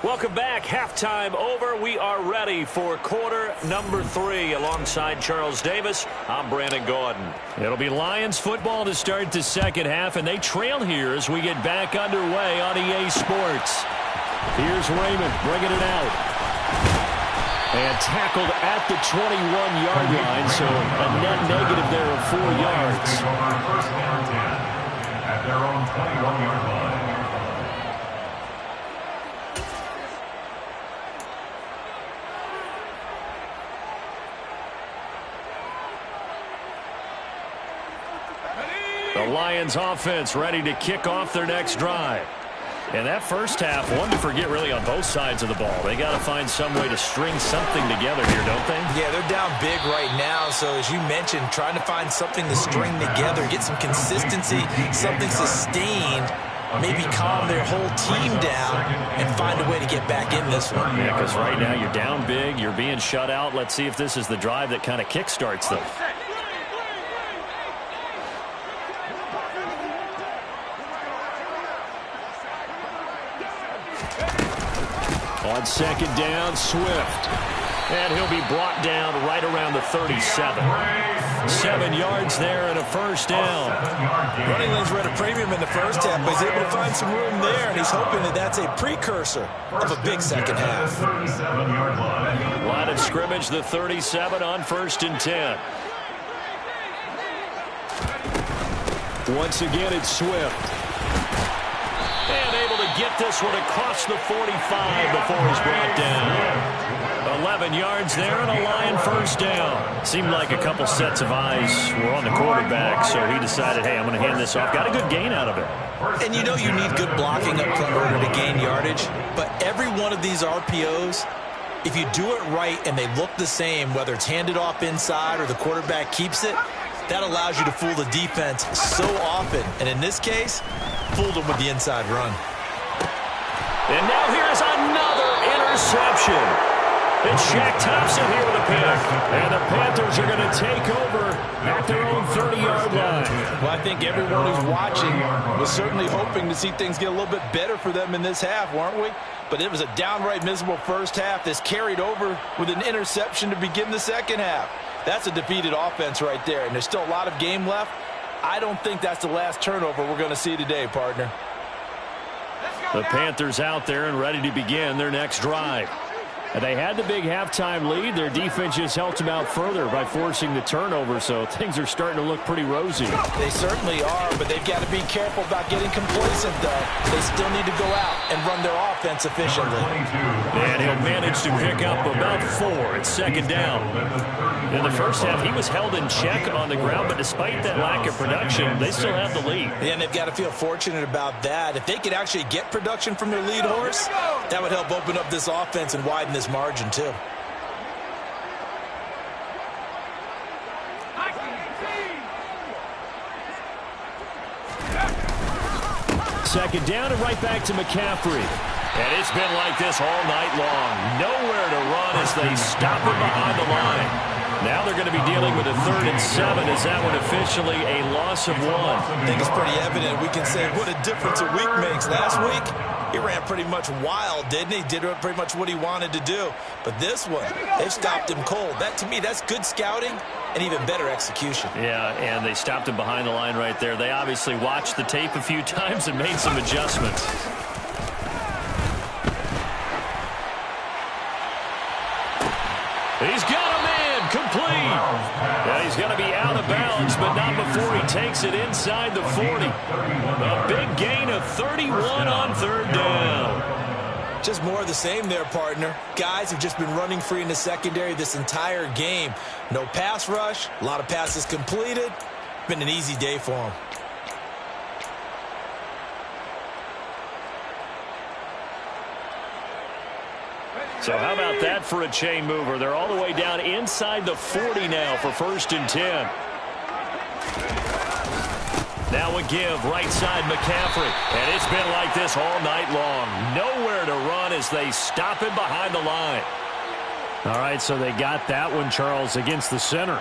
[SPEAKER 1] Welcome back. Halftime over. We are ready for quarter number 3. Alongside Charles Davis, I'm Brandon Gordon. It'll be Lions football to start the second half, and they trail here as we get back underway on EA Sports.
[SPEAKER 4] Here's Raymond bringing it out. And tackled at the 21-yard line, so a net negative there of 4 yards.
[SPEAKER 3] First down 10 at their own 21-yard line.
[SPEAKER 1] The Lions offense ready to kick off their next drive. And that first half, one to forget really on both sides of the ball. They got to find some way to string something together here, don't they?
[SPEAKER 2] Yeah, they're down big right now. So as you mentioned, trying to find something to string together, get some consistency, something sustained, maybe calm their whole team down and find a way to get back in this one.
[SPEAKER 1] Yeah, because right now you're down big, you're being shut out. Let's see if this is the drive that kind of kickstarts them. On second down, Swift. And he'll be brought down right around the 37. 7 yards there and a first down.
[SPEAKER 2] Running lanes were at a premium in the first half, but he's able to find some room there, and he's hoping that that's a precursor of a big second half.
[SPEAKER 1] Line of scrimmage, the 37 on 1st and 10. Once again, it's Swift. And able to get this one across the 45 before he's brought down. 11 yards there and a Lion first down. Seemed like a couple sets of eyes were on the quarterback, so he decided, hey, I'm going to hand this off. Got a good gain out of it.
[SPEAKER 2] And you know you need good blocking up front in order to gain yardage, but every one of these RPOs, if you do it right and they look the same, whether it's handed off inside or the quarterback keeps it, that allows you to fool the defense so often. And in this case, fooled them with the inside run.
[SPEAKER 1] And now here's another interception. It's Shaq Thompson here with a pick. And the Panthers are going to take over at their own 30-yard line.
[SPEAKER 2] Well, I think everyone who's watching was certainly hoping to see things get a little bit better for them in this half, weren't we? But it was a downright miserable first half. This carried over with an interception to begin the second half. That's a defeated offense right there, and there's still a lot of game left. I don't think that's the last turnover we're going to see today, partner.
[SPEAKER 1] The Panthers out there and ready to begin their next drive. And they had the big halftime lead. Their defense just helped them out further by forcing the turnover, so things are starting to look pretty rosy.
[SPEAKER 2] They certainly are, but they've got to be careful about getting complacent, though. They still need to go out and run their offense efficiently.
[SPEAKER 1] And he'll manage to pick up about 4 at second down. In the first half, he was held in check on the ground, but despite that lack of production, they still have the lead.
[SPEAKER 2] Yeah, and they've got to feel fortunate about that. If they could actually get production from their lead horse, that would help open up this offense and widen this margin too.
[SPEAKER 1] Second down and right back to McCaffrey. And it's been like this all night long. Nowhere to run as they stop him behind the line. Now they're going to be dealing with a 3rd and 7. Is that one officially a loss of 1?
[SPEAKER 2] I think it's pretty evident. We can say what a difference a week makes. Last week, he ran pretty much wild, didn't he? Did pretty much what he wanted to do. But this one, they've stopped him cold. That, to me, that's good scouting and even better execution.
[SPEAKER 1] Yeah, and they stopped him behind the line right there. They obviously watched the tape a few times and made some adjustments. He's got a man complete. Yeah, he's going to be out of bounds, but not before he takes it inside the 40. A big gain of 31 on 3rd down.
[SPEAKER 2] Just more of the same there, partner. Guys have just been running free in the secondary this entire game. No pass rush, a lot of passes completed. Been an easy day for them.
[SPEAKER 1] So how about that for a chain mover? They're all the way down inside the 40 now for 1st and 10. Now a give, right side McCaffrey. And it's been like this all night long. Nowhere to run as they stop him behind the line. All right, so they got that one, Charles, against the center.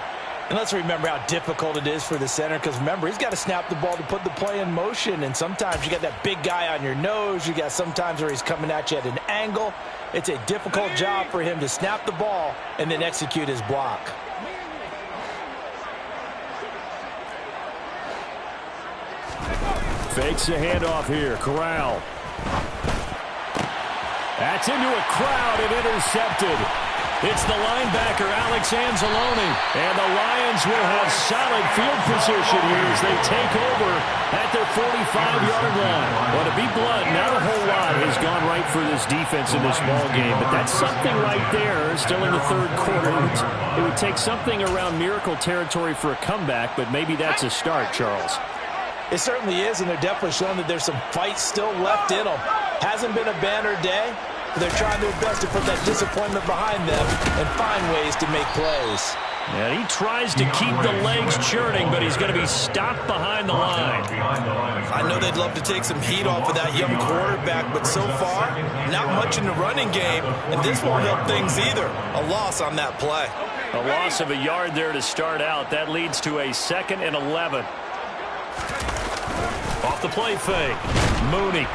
[SPEAKER 2] And let's remember how difficult it is for the center, because remember, he's got to snap the ball to put the play in motion, and sometimes you got that big guy on your nose. You got sometimes where he's coming at you at an angle. It's a difficult job for him to snap the ball and then execute his block.
[SPEAKER 1] Fakes a handoff here. Corral. That's into a crowd and intercepted. It's the linebacker, Alex Anzalone. And the Lions will have solid field position here as they take over at their 45-yard line. Well, to be blunt, not a whole lot has gone right for this defense in this ball game, but that's something right there still in the 3rd quarter. It would take something around miracle territory for a comeback, but maybe that's a start, Charles.
[SPEAKER 2] It certainly is, and they're definitely showing that there's some fight still left in them. Hasn't been a banner day, but they're trying their best to put that disappointment behind them and find ways to make plays.
[SPEAKER 1] And he tries to keep the legs churning, but he's going to be stopped behind the line.
[SPEAKER 2] I know they'd love to take some heat off of that young quarterback, but so far, not much in the running game, and this won't help things either. A loss on that play.
[SPEAKER 1] A loss of a yard there to start out. That leads to a 2nd and 11. Off the play fake. Mooney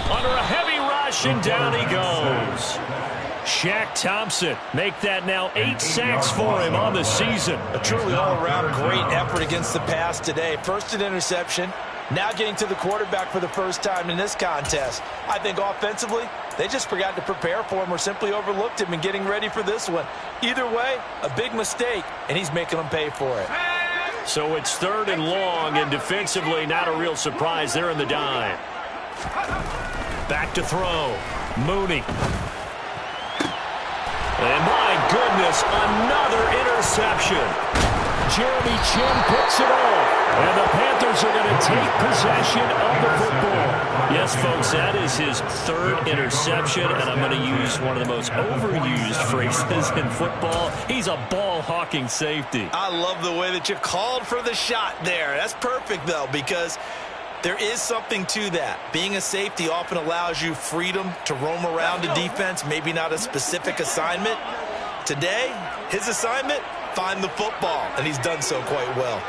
[SPEAKER 1] under a heavy rush, and down he goes. Shaq Thompson make that now 8 sacks for him on the season.
[SPEAKER 2] A truly all-around great effort against the pass today. First an interception, now getting to the quarterback for the first time in this contest. I think offensively, they just forgot to prepare for him or simply overlooked him in getting ready for this one. Either way, a big mistake, and he's making them pay for it.
[SPEAKER 1] So it's 3rd and long, and defensively not a real surprise there in the dime. Back to throw. Mooney. And my goodness, another interception. Jeremy Chinn picks it off. And the Panthers are going to take possession of the football. Yes, folks, that is his 3rd interception, and I'm going to use one of the most overused phrases in football. He's a ball-hawking safety.
[SPEAKER 2] I love the way that you called for the shot there. That's perfect, though, because there is something to that. Being a safety often allows you freedom to roam around a defense, maybe not a specific assignment. Today, his assignment, find the football, and he's done so quite well.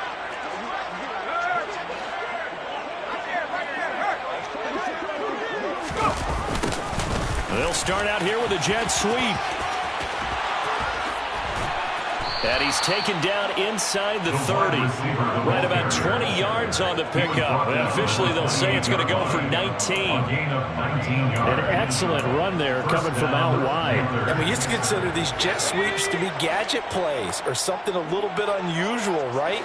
[SPEAKER 1] They'll start out here with a jet sweep. And he's taken down inside the 30. Right about 20 yards on the pickup. And officially, they'll say it's going to go for 19.
[SPEAKER 4] An excellent run there coming from out wide.
[SPEAKER 2] And we used to consider these jet sweeps to be gadget plays or something a little bit unusual, right?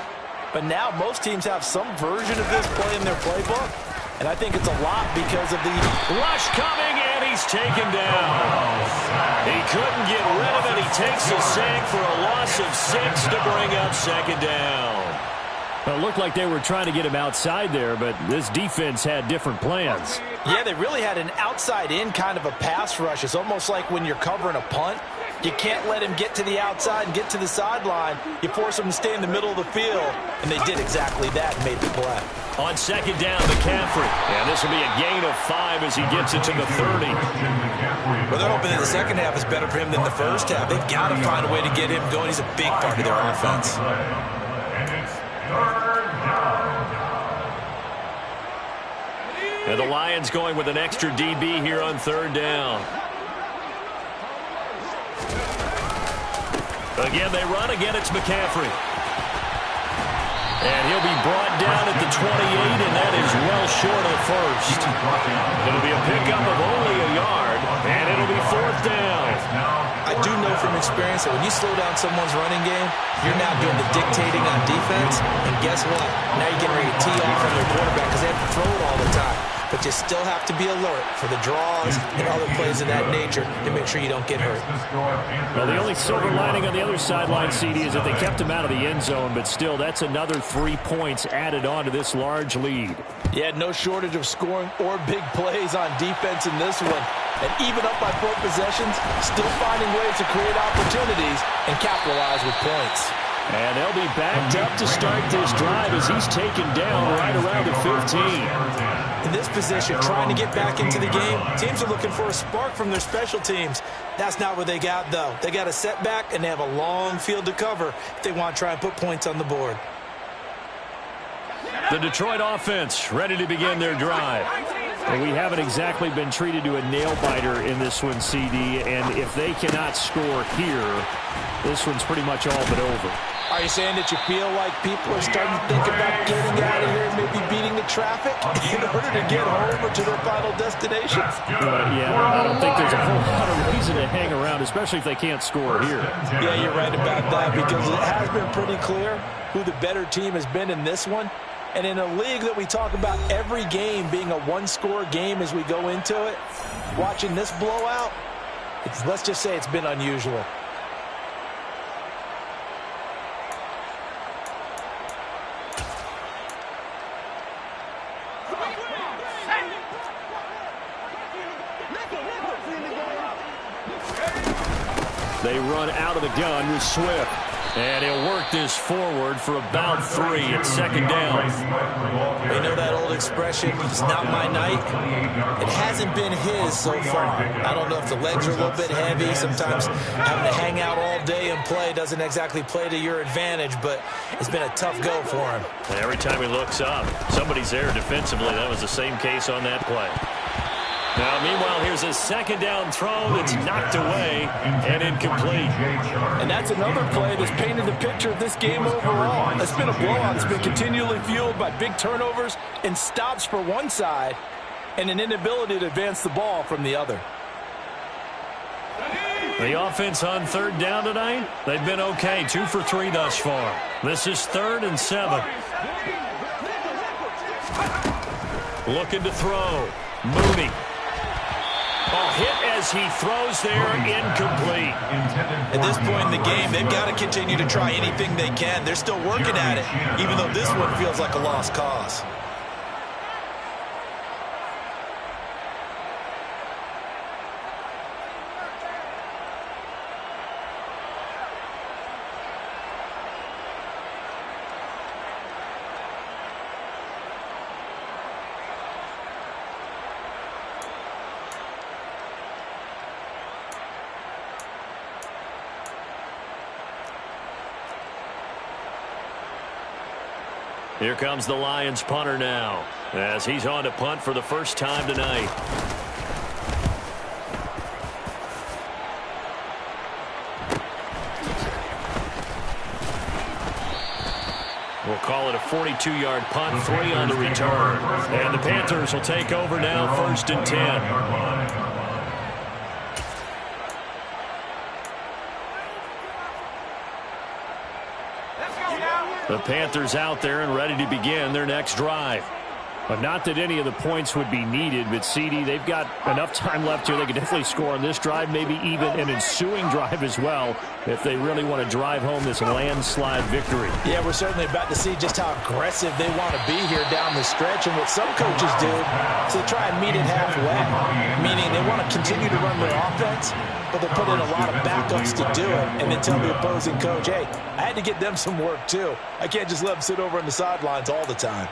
[SPEAKER 2] But now most teams have some version of this play in their playbook. And I think it's a lot because of the
[SPEAKER 1] rush coming, and he's taken down. He couldn't get rid of it. He takes a sack for a loss of 6 to bring up 2nd down.
[SPEAKER 4] Well, it looked like they were trying to get him outside there, but this defense had different plans.
[SPEAKER 2] Yeah, they really had an outside-in kind of a pass rush. It's almost like when you're covering a punt. You can't let him get to the outside and get to the sideline. You force him to stay in the middle of the field, and they did exactly that and made the play.
[SPEAKER 1] On 2nd down, McCaffrey. And this will be a gain of 5 as he gets it to the 30.
[SPEAKER 2] Well, they're hoping that the second half is better for him than the first half. They've got to find a way to get him going. He's a big part of their offense.
[SPEAKER 1] And the Lions going with an extra DB here on 3rd down. Again, they run. Again, it's McCaffrey. And he'll be brought down at the 28, and that is well short of the first. It'll be a pickup of only a yard, and it'll be 4th down.
[SPEAKER 2] I do know from experience that when you slow down someone's running game, you're now doing the dictating on defense, and guess what? Now you're getting ready to tee off on their quarterback because they have to throw it all the time. But you still have to be alert for the draws and other plays of that nature to make sure you don't get hurt.
[SPEAKER 4] Well, the only silver lining on the other sideline, CD, is that they kept him out of the end zone, but still, that's another 3 points added on to this large lead.
[SPEAKER 2] Yeah, no shortage of scoring or big plays on defense in this one. And even up by 4 possessions, still finding ways to create opportunities and capitalize with points.
[SPEAKER 4] And they'll be backed up to start this drive as he's taken down right around the 15.
[SPEAKER 2] In this position, trying to get back into the game, teams are looking for a spark from their special teams. That's not what they got, though. They got a setback, and they have a long field to cover if they want to try and put points on the board.
[SPEAKER 1] The Detroit offense ready to begin their drive.
[SPEAKER 4] And we haven't exactly been treated to a nail-biter in this one, CD, and if they cannot score here, this one's pretty much all but over.
[SPEAKER 2] Are you saying that you feel like people are starting to think about getting out of here and maybe beating the traffic in order to get home or to their final destination?
[SPEAKER 4] Yeah, I don't think there's a whole lot of reason to hang around, especially if they can't score here.
[SPEAKER 2] Yeah, you're right about that because it has been pretty clear who the better team has been in this one. And in a league that we talk about every game being a one-score game as we go into it, watching this blowout, let's just say it's been unusual.
[SPEAKER 1] They run out of the gun with Swift. And he'll work this forward for about 3. It's second down.
[SPEAKER 2] You know that old expression, it's not my night? It hasn't been his so far. I don't know if the legs are a little bit heavy. Sometimes having to hang out all day and play doesn't exactly play to your advantage, but it's been a tough go for him.
[SPEAKER 1] And every time he looks up, somebody's there defensively. That was the same case on that play. Now, meanwhile, here's a second down throw that's knocked away and incomplete.
[SPEAKER 2] And that's another play that's painted the picture of this game overall. It's been a blowout. It's been continually fueled by big turnovers and stops for one side and an inability to advance the ball from the other.
[SPEAKER 1] The offense on third down tonight, they've been okay. 2 for 3 thus far. This is 3rd and 7. Looking to throw. Mooney. Hit as he throws there, incomplete.
[SPEAKER 2] At this point in the game, they've got to continue to try anything they can. They're still working at it, even though this one feels like a lost cause.
[SPEAKER 1] Here comes the Lions punter now, as he's on to punt for the first time tonight. We'll call it a 42-yard punt, 3 on the return. And the Panthers will take over now, 1st and 10. The Panthers out there and ready to begin their next drive. But not that any of the points would be needed, but CD, they've got enough time left here. They can definitely score on this drive, maybe even an ensuing drive as well, if they really want to drive home this landslide victory.
[SPEAKER 2] Yeah, we're certainly about to see just how aggressive they want to be here down the stretch. And what some coaches do is they try and meet it halfway, meaning they want to continue to run their offense, but they'll put in a lot of backups to do it and then tell the opposing coach, hey, I had to get them some work too. I can't just let them sit over on the sidelines all the time.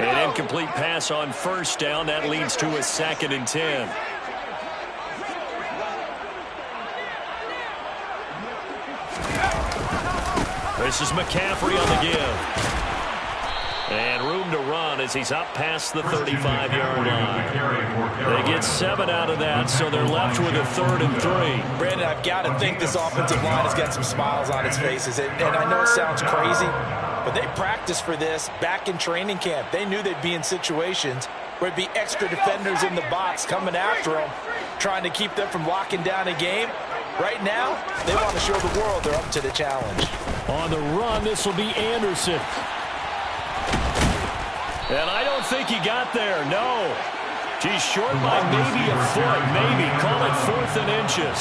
[SPEAKER 1] An incomplete pass on first down. That leads to a 2nd and 10. This is McCaffrey on the give. And room to run as he's up past the 35-yard line. They get 7 out of that, so they're left with a 3rd and 3.
[SPEAKER 2] Brandon, I've got to think this offensive line has got some smiles on its faces. And I know it sounds crazy, but they practiced for this back in training camp. They knew they'd be in situations where it'd be extra defenders in the box coming after them, trying to keep them from locking down a game. Right now, they want to show the world they're up to the challenge.
[SPEAKER 1] On the run, this will be Anderson. And I don't think he got there, no. He's short by maybe a foot, maybe. Call it 4th and inches.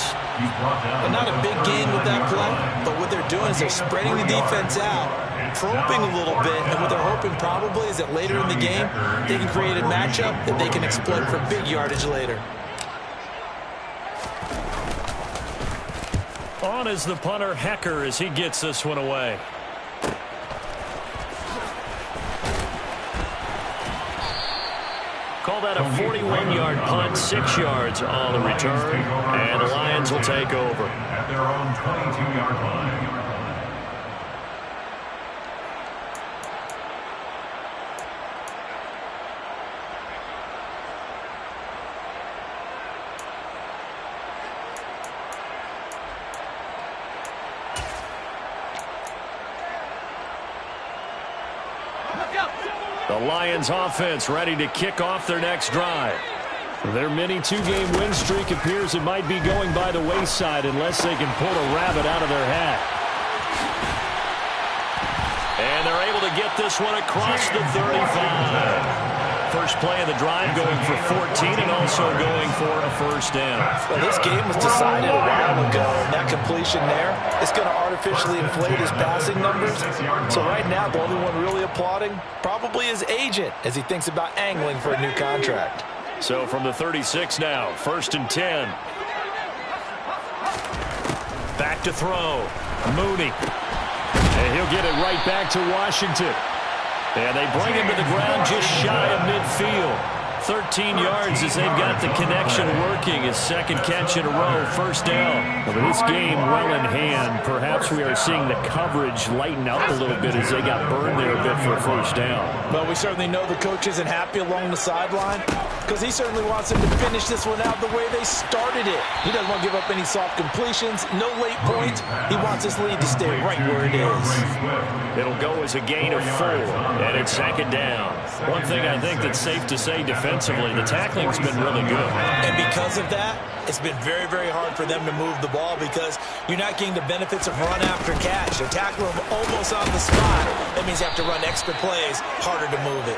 [SPEAKER 2] And not a big gain with that play, but what they're doing is they're spreading the defense out, probing a little bit, and what they're hoping probably is that later in the game, they can create a matchup that they can exploit for big yardage later.
[SPEAKER 1] On is the punter, Hecker, as he gets this one away. Call that a 41-yard punt, 6 yards on the return, and the Lions will take over.
[SPEAKER 3] At their own 22-yard line.
[SPEAKER 1] The Lions offense ready to kick off their next drive. Their mini 2-game win streak appears it might be going by the wayside unless they can pull a rabbit out of their hat. And they're able to get this one across the 35. First play of the drive going for 14 and also going for a first down.
[SPEAKER 2] Well, this game was decided a while ago, and that completion there is going to artificially inflate his passing numbers. So right now, the only one really applauding probably his agent as he thinks about angling for a new contract.
[SPEAKER 1] So from the 36 now, 1st and 10. Back to throw. Mooney. And he'll get it right back to Washington. And they bring him to the ground just shy of midfield. 13 yards as they've got the connection working. His second catch in a row, first down.
[SPEAKER 4] Well, this game well in hand. Perhaps we are seeing the coverage lighten up a little bit as they got burned there a bit for a first down.
[SPEAKER 2] Well, we certainly know the coach isn't happy along the sideline because he certainly wants them to finish this one out the way they started it. He doesn't want to give up any soft completions, no late points. He wants his lead to stay right where it is.
[SPEAKER 1] It'll go as a gain of 4, and it's second down. One thing I think that's safe to say defensively, the tackling's been really good.
[SPEAKER 2] And because of that, it's been very, very hard for them to move the ball because you're not getting the benefits of run after catch. They're tackling them almost on the spot. That means you have to run extra plays, harder to move it.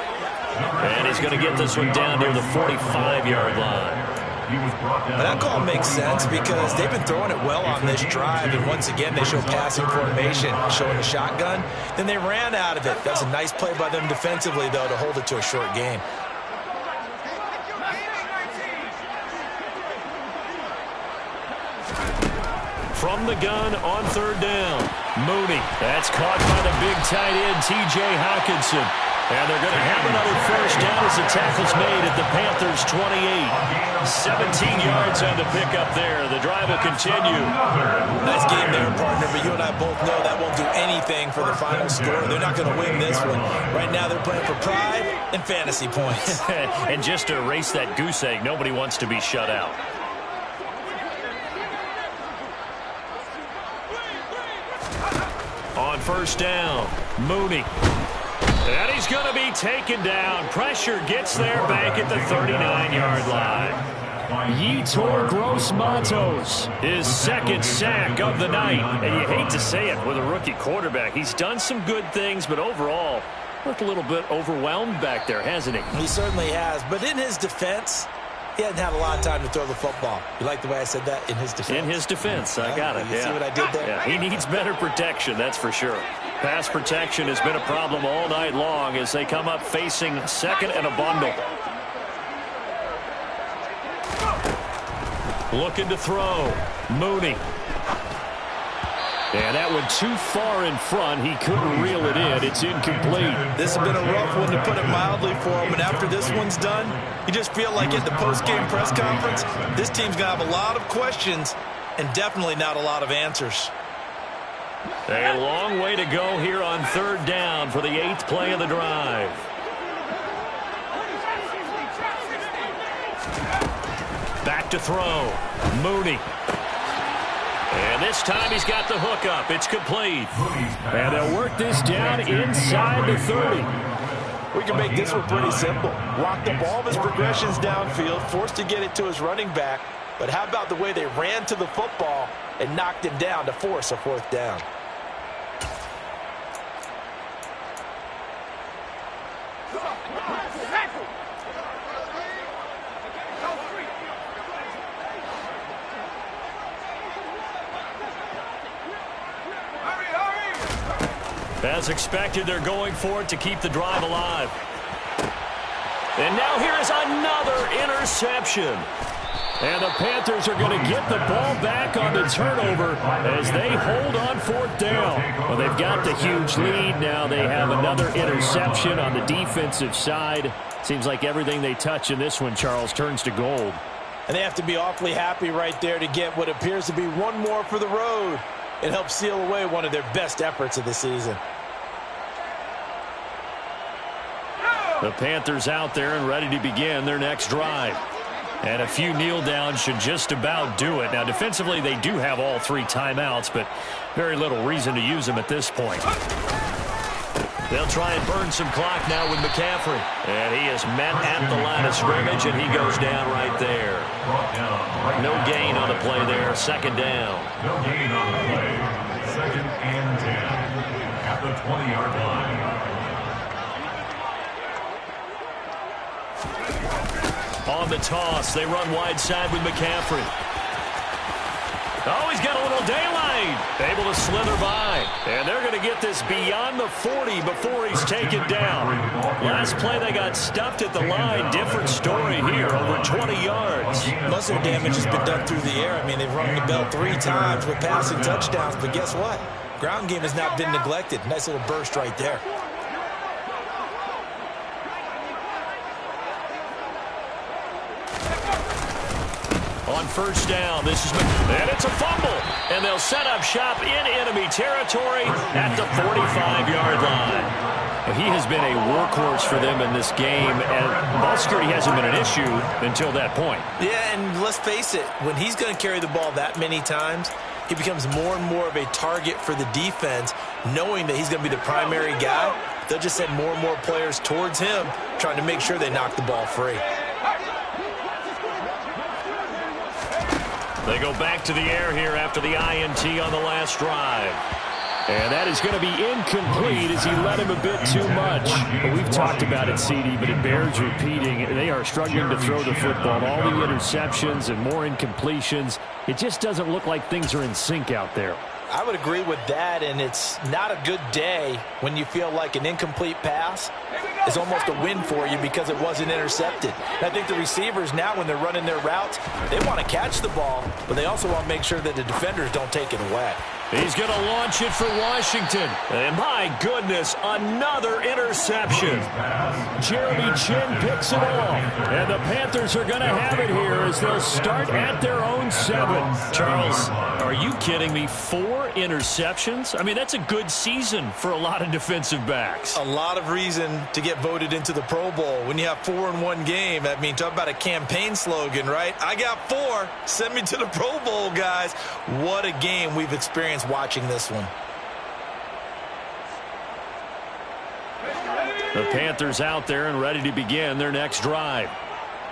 [SPEAKER 1] And he's going to get this one down near the 45-yard line.
[SPEAKER 2] And that call makes sense because they've been throwing it well on this drive, and once again they show passing formation, showing the shotgun. Then they ran out of it. That's a nice play by them defensively, though, to hold it to a short gain.
[SPEAKER 1] From the gun on third down, Mooney. That's caught by the big tight end, T.J. Hockenson. And they're going to have another first down as the tackle's made at the Panthers' 28. 17 yards on the pickup there. The drive will continue.
[SPEAKER 2] Nice game there, partner, but you and I both know that won't do anything for the final score. They're not going to win this one. Right now they're playing for pride and fantasy points.
[SPEAKER 1] And just to erase that goose egg, nobody wants to be shut out. On first down, Mooney. And he's going to be taken down. Pressure gets there back at the 39-yard line. Yetur Gross-Matos, his second sack of the night. And you hate to say it with a rookie quarterback. He's done some good things, but overall, looked a little bit overwhelmed back there, hasn't he?
[SPEAKER 2] He certainly has. But in his defense, he hasn't had a lot of time to throw the football. You like the way I said that? In his defense.
[SPEAKER 1] In his defense. I got it.
[SPEAKER 2] You see what I did there?
[SPEAKER 1] Yeah, he needs better protection, that's for sure. Pass protection has been a problem all night long as they come up facing second and a bundle. Looking to throw. Mooney. And that one too far in front. He couldn't reel it in. It's incomplete.
[SPEAKER 2] This has been a rough one, to put it mildly, for him. And after this one's done, you just feel like at the post-game press conference, this team's going to have a lot of questions and definitely not a lot of answers.
[SPEAKER 1] A long way to go here on third down for the 8th play of the drive. Back to throw. Mooney. And this time he's got the hook up. It's complete.
[SPEAKER 4] And they'll work this down inside the 30.
[SPEAKER 2] We can make this one pretty simple. Blocked up all of his progressions downfield, forced to get it to his running back. But how about the way they ran to the football and knocked him down to force a fourth down?
[SPEAKER 1] As expected, they're going for it to keep the drive alive. And now here is another interception. And the Panthers are going to get the ball back on the turnover as they hold on fourth down. Well, they've got the huge lead. Now they have another interception on the defensive side. Seems like everything they touch in this one, Charles, turns to gold.
[SPEAKER 2] And they have to be awfully happy right there to get what appears to be one more for the road. It helps seal away one of their best efforts of the season.
[SPEAKER 1] The Panthers out there and ready to begin their next drive. And a few kneel downs should just about do it. Now, defensively, they do have all 3 timeouts, but very little reason to use them at this point. They'll try and burn some clock now with McCaffrey. And he is met at the line of scrimmage, and he goes down right there. No gain on the play there. Second down.
[SPEAKER 3] No gain on the play. Second and 10 at the 20-yard line.
[SPEAKER 1] On the toss, they run wide side with McCaffrey. Oh, he's got a little daylight. Able to slither by. And they're going to get this beyond the 40 before he's taken down. Last play, they got stuffed at the line. Different story here, over 20 yards.
[SPEAKER 2] Most of their damage has been done through the air. I mean, they've rung the bell 3 times with passing touchdowns. But guess what? Ground game has not been neglected. Nice little burst right there.
[SPEAKER 1] On first down, this is and it's a fumble. And they'll set up shop in enemy territory at the 45-yard line. Well, he has been a workhorse for them in this game, and ball security hasn't been an issue until that point.
[SPEAKER 2] Yeah, and let's face it, when he's going to carry the ball that many times, he becomes more and more of a target for the defense, knowing that he's going to be the primary guy. They'll just send more and more players towards him, trying to make sure they knock the ball free.
[SPEAKER 1] They go back to the air here after the INT on the last drive.
[SPEAKER 4] And that is going to be incomplete as he let him a bit too much. But we've talked about it, CD, but it bears repeating. They are struggling to throw the football. All the interceptions and more incompletions. It just doesn't look like things are in sync out there.
[SPEAKER 2] I would agree with that, and it's not a good day when you feel like an incomplete pass is almost a win for you because it wasn't intercepted. And I think the receivers now, when they're running their routes, they want to catch the ball, but they also want to make sure that the defenders don't take it away.
[SPEAKER 1] He's going to launch it for Washington. And my goodness, another interception. Jeremy Chinn picks it off. And the Panthers are going to have it here as they'll start at their own 7. Charles, are you kidding me? 4 interceptions? I mean, that's a good season for a lot of defensive backs.
[SPEAKER 2] A lot of reason to get voted into the Pro Bowl. When you have 4 in one game, I mean, talk about a campaign slogan, right? I got 4. Send me to the Pro Bowl, guys. What a game we've experienced watching this one.
[SPEAKER 1] The Panthers out there and ready to begin their next drive.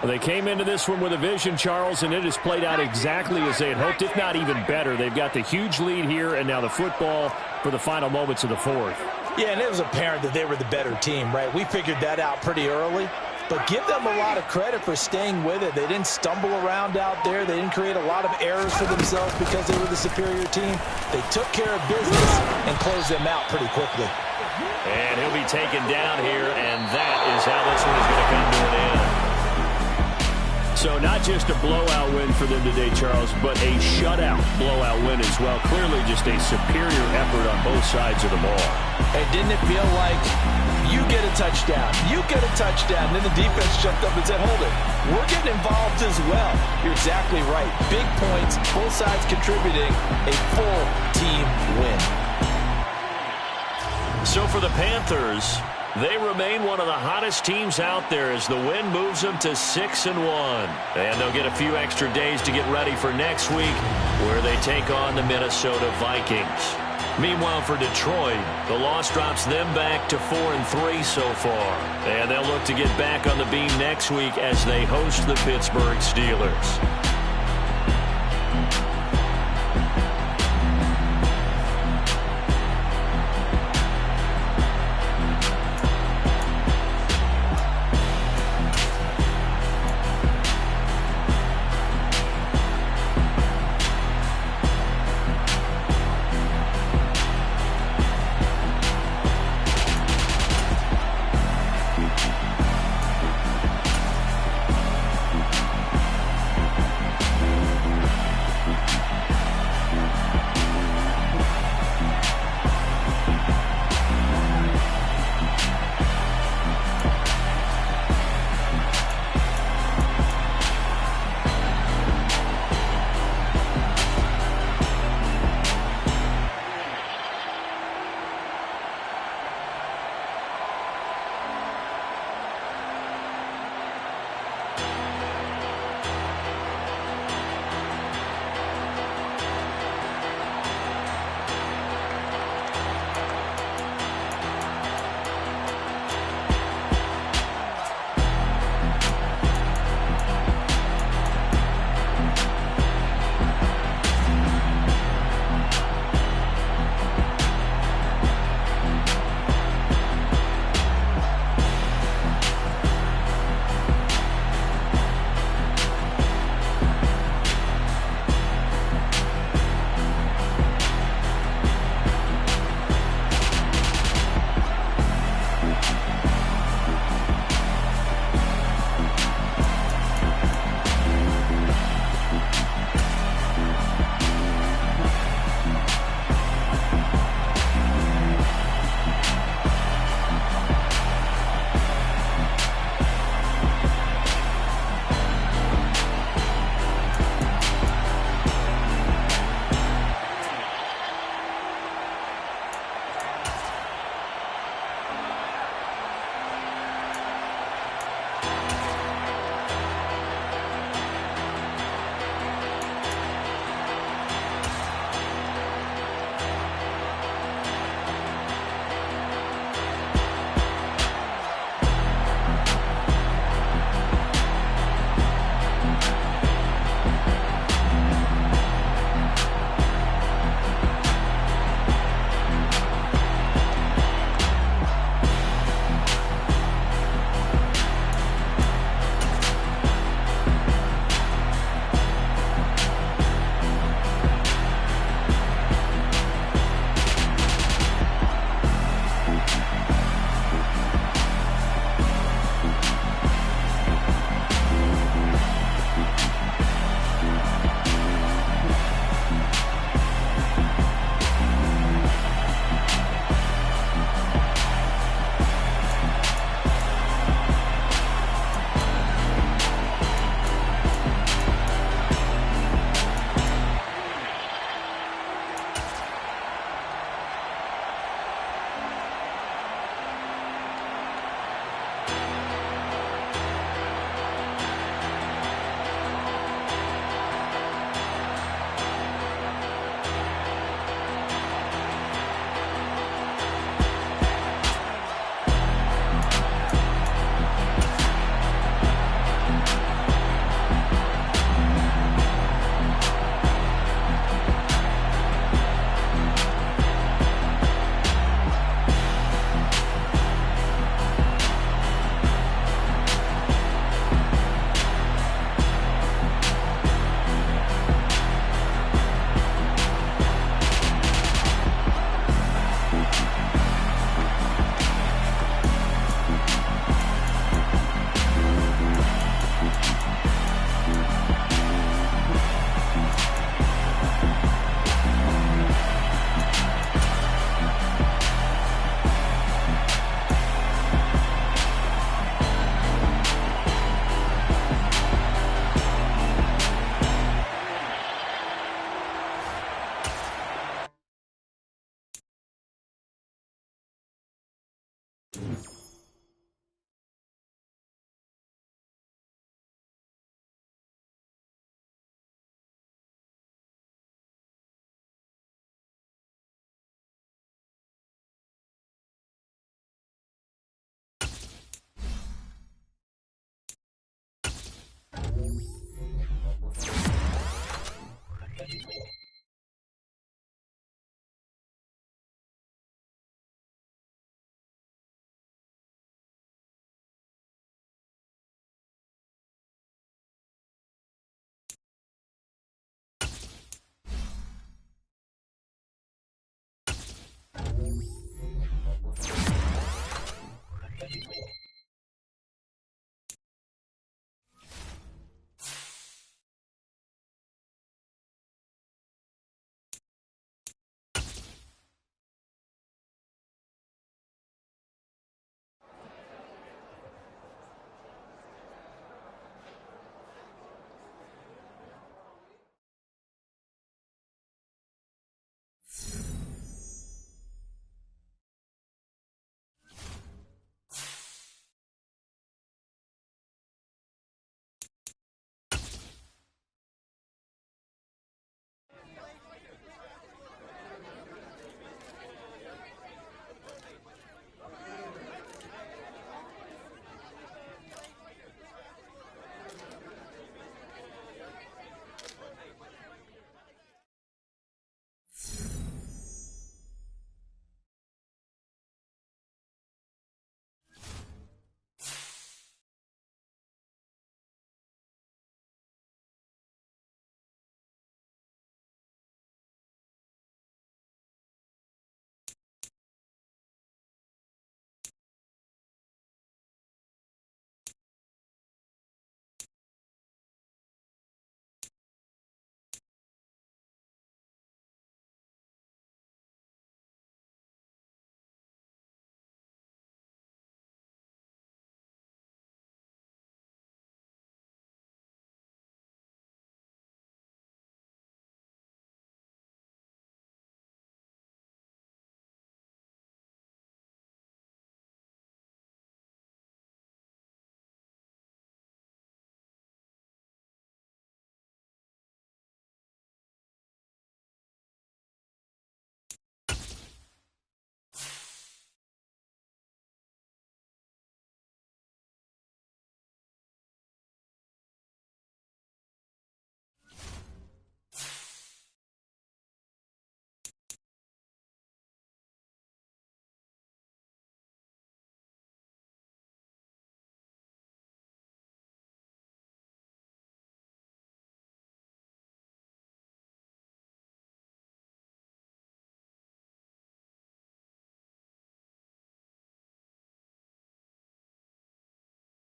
[SPEAKER 4] Well, they came into this one with a vision, Charles, and it has played out exactly as they had hoped, if not even better. They've got the huge lead here, and now the football for the final moments of the 4th.
[SPEAKER 2] Yeah, and it was apparent that they were the better team, right? We figured that out pretty early. But give them a lot of credit for staying with it. They didn't stumble around out there. They didn't create a lot of errors for themselves because they were the superior team. They took care of business and closed them out pretty quickly.
[SPEAKER 1] And he'll be taken down here, and that is how this one is going to come to an end.
[SPEAKER 4] So not just a blowout win for them today, Charles, but a shutout blowout win as well. Clearly just a superior effort on both sides of the ball.
[SPEAKER 2] Hey, didn't it feel like you get a touchdown, you get a touchdown, then the defense jumped up and said, hold it, we're getting involved as well. You're exactly right. Big points, both sides contributing, a full team win.
[SPEAKER 1] So for the Panthers, they remain one of the hottest teams out there as the win moves them to 6-1. And they'll get a few extra days to get ready for next week where they take on the Minnesota Vikings. Meanwhile, for Detroit, the loss drops them back to 4-3 so far. And they'll look to get back on the beam next week as they host the Pittsburgh Steelers.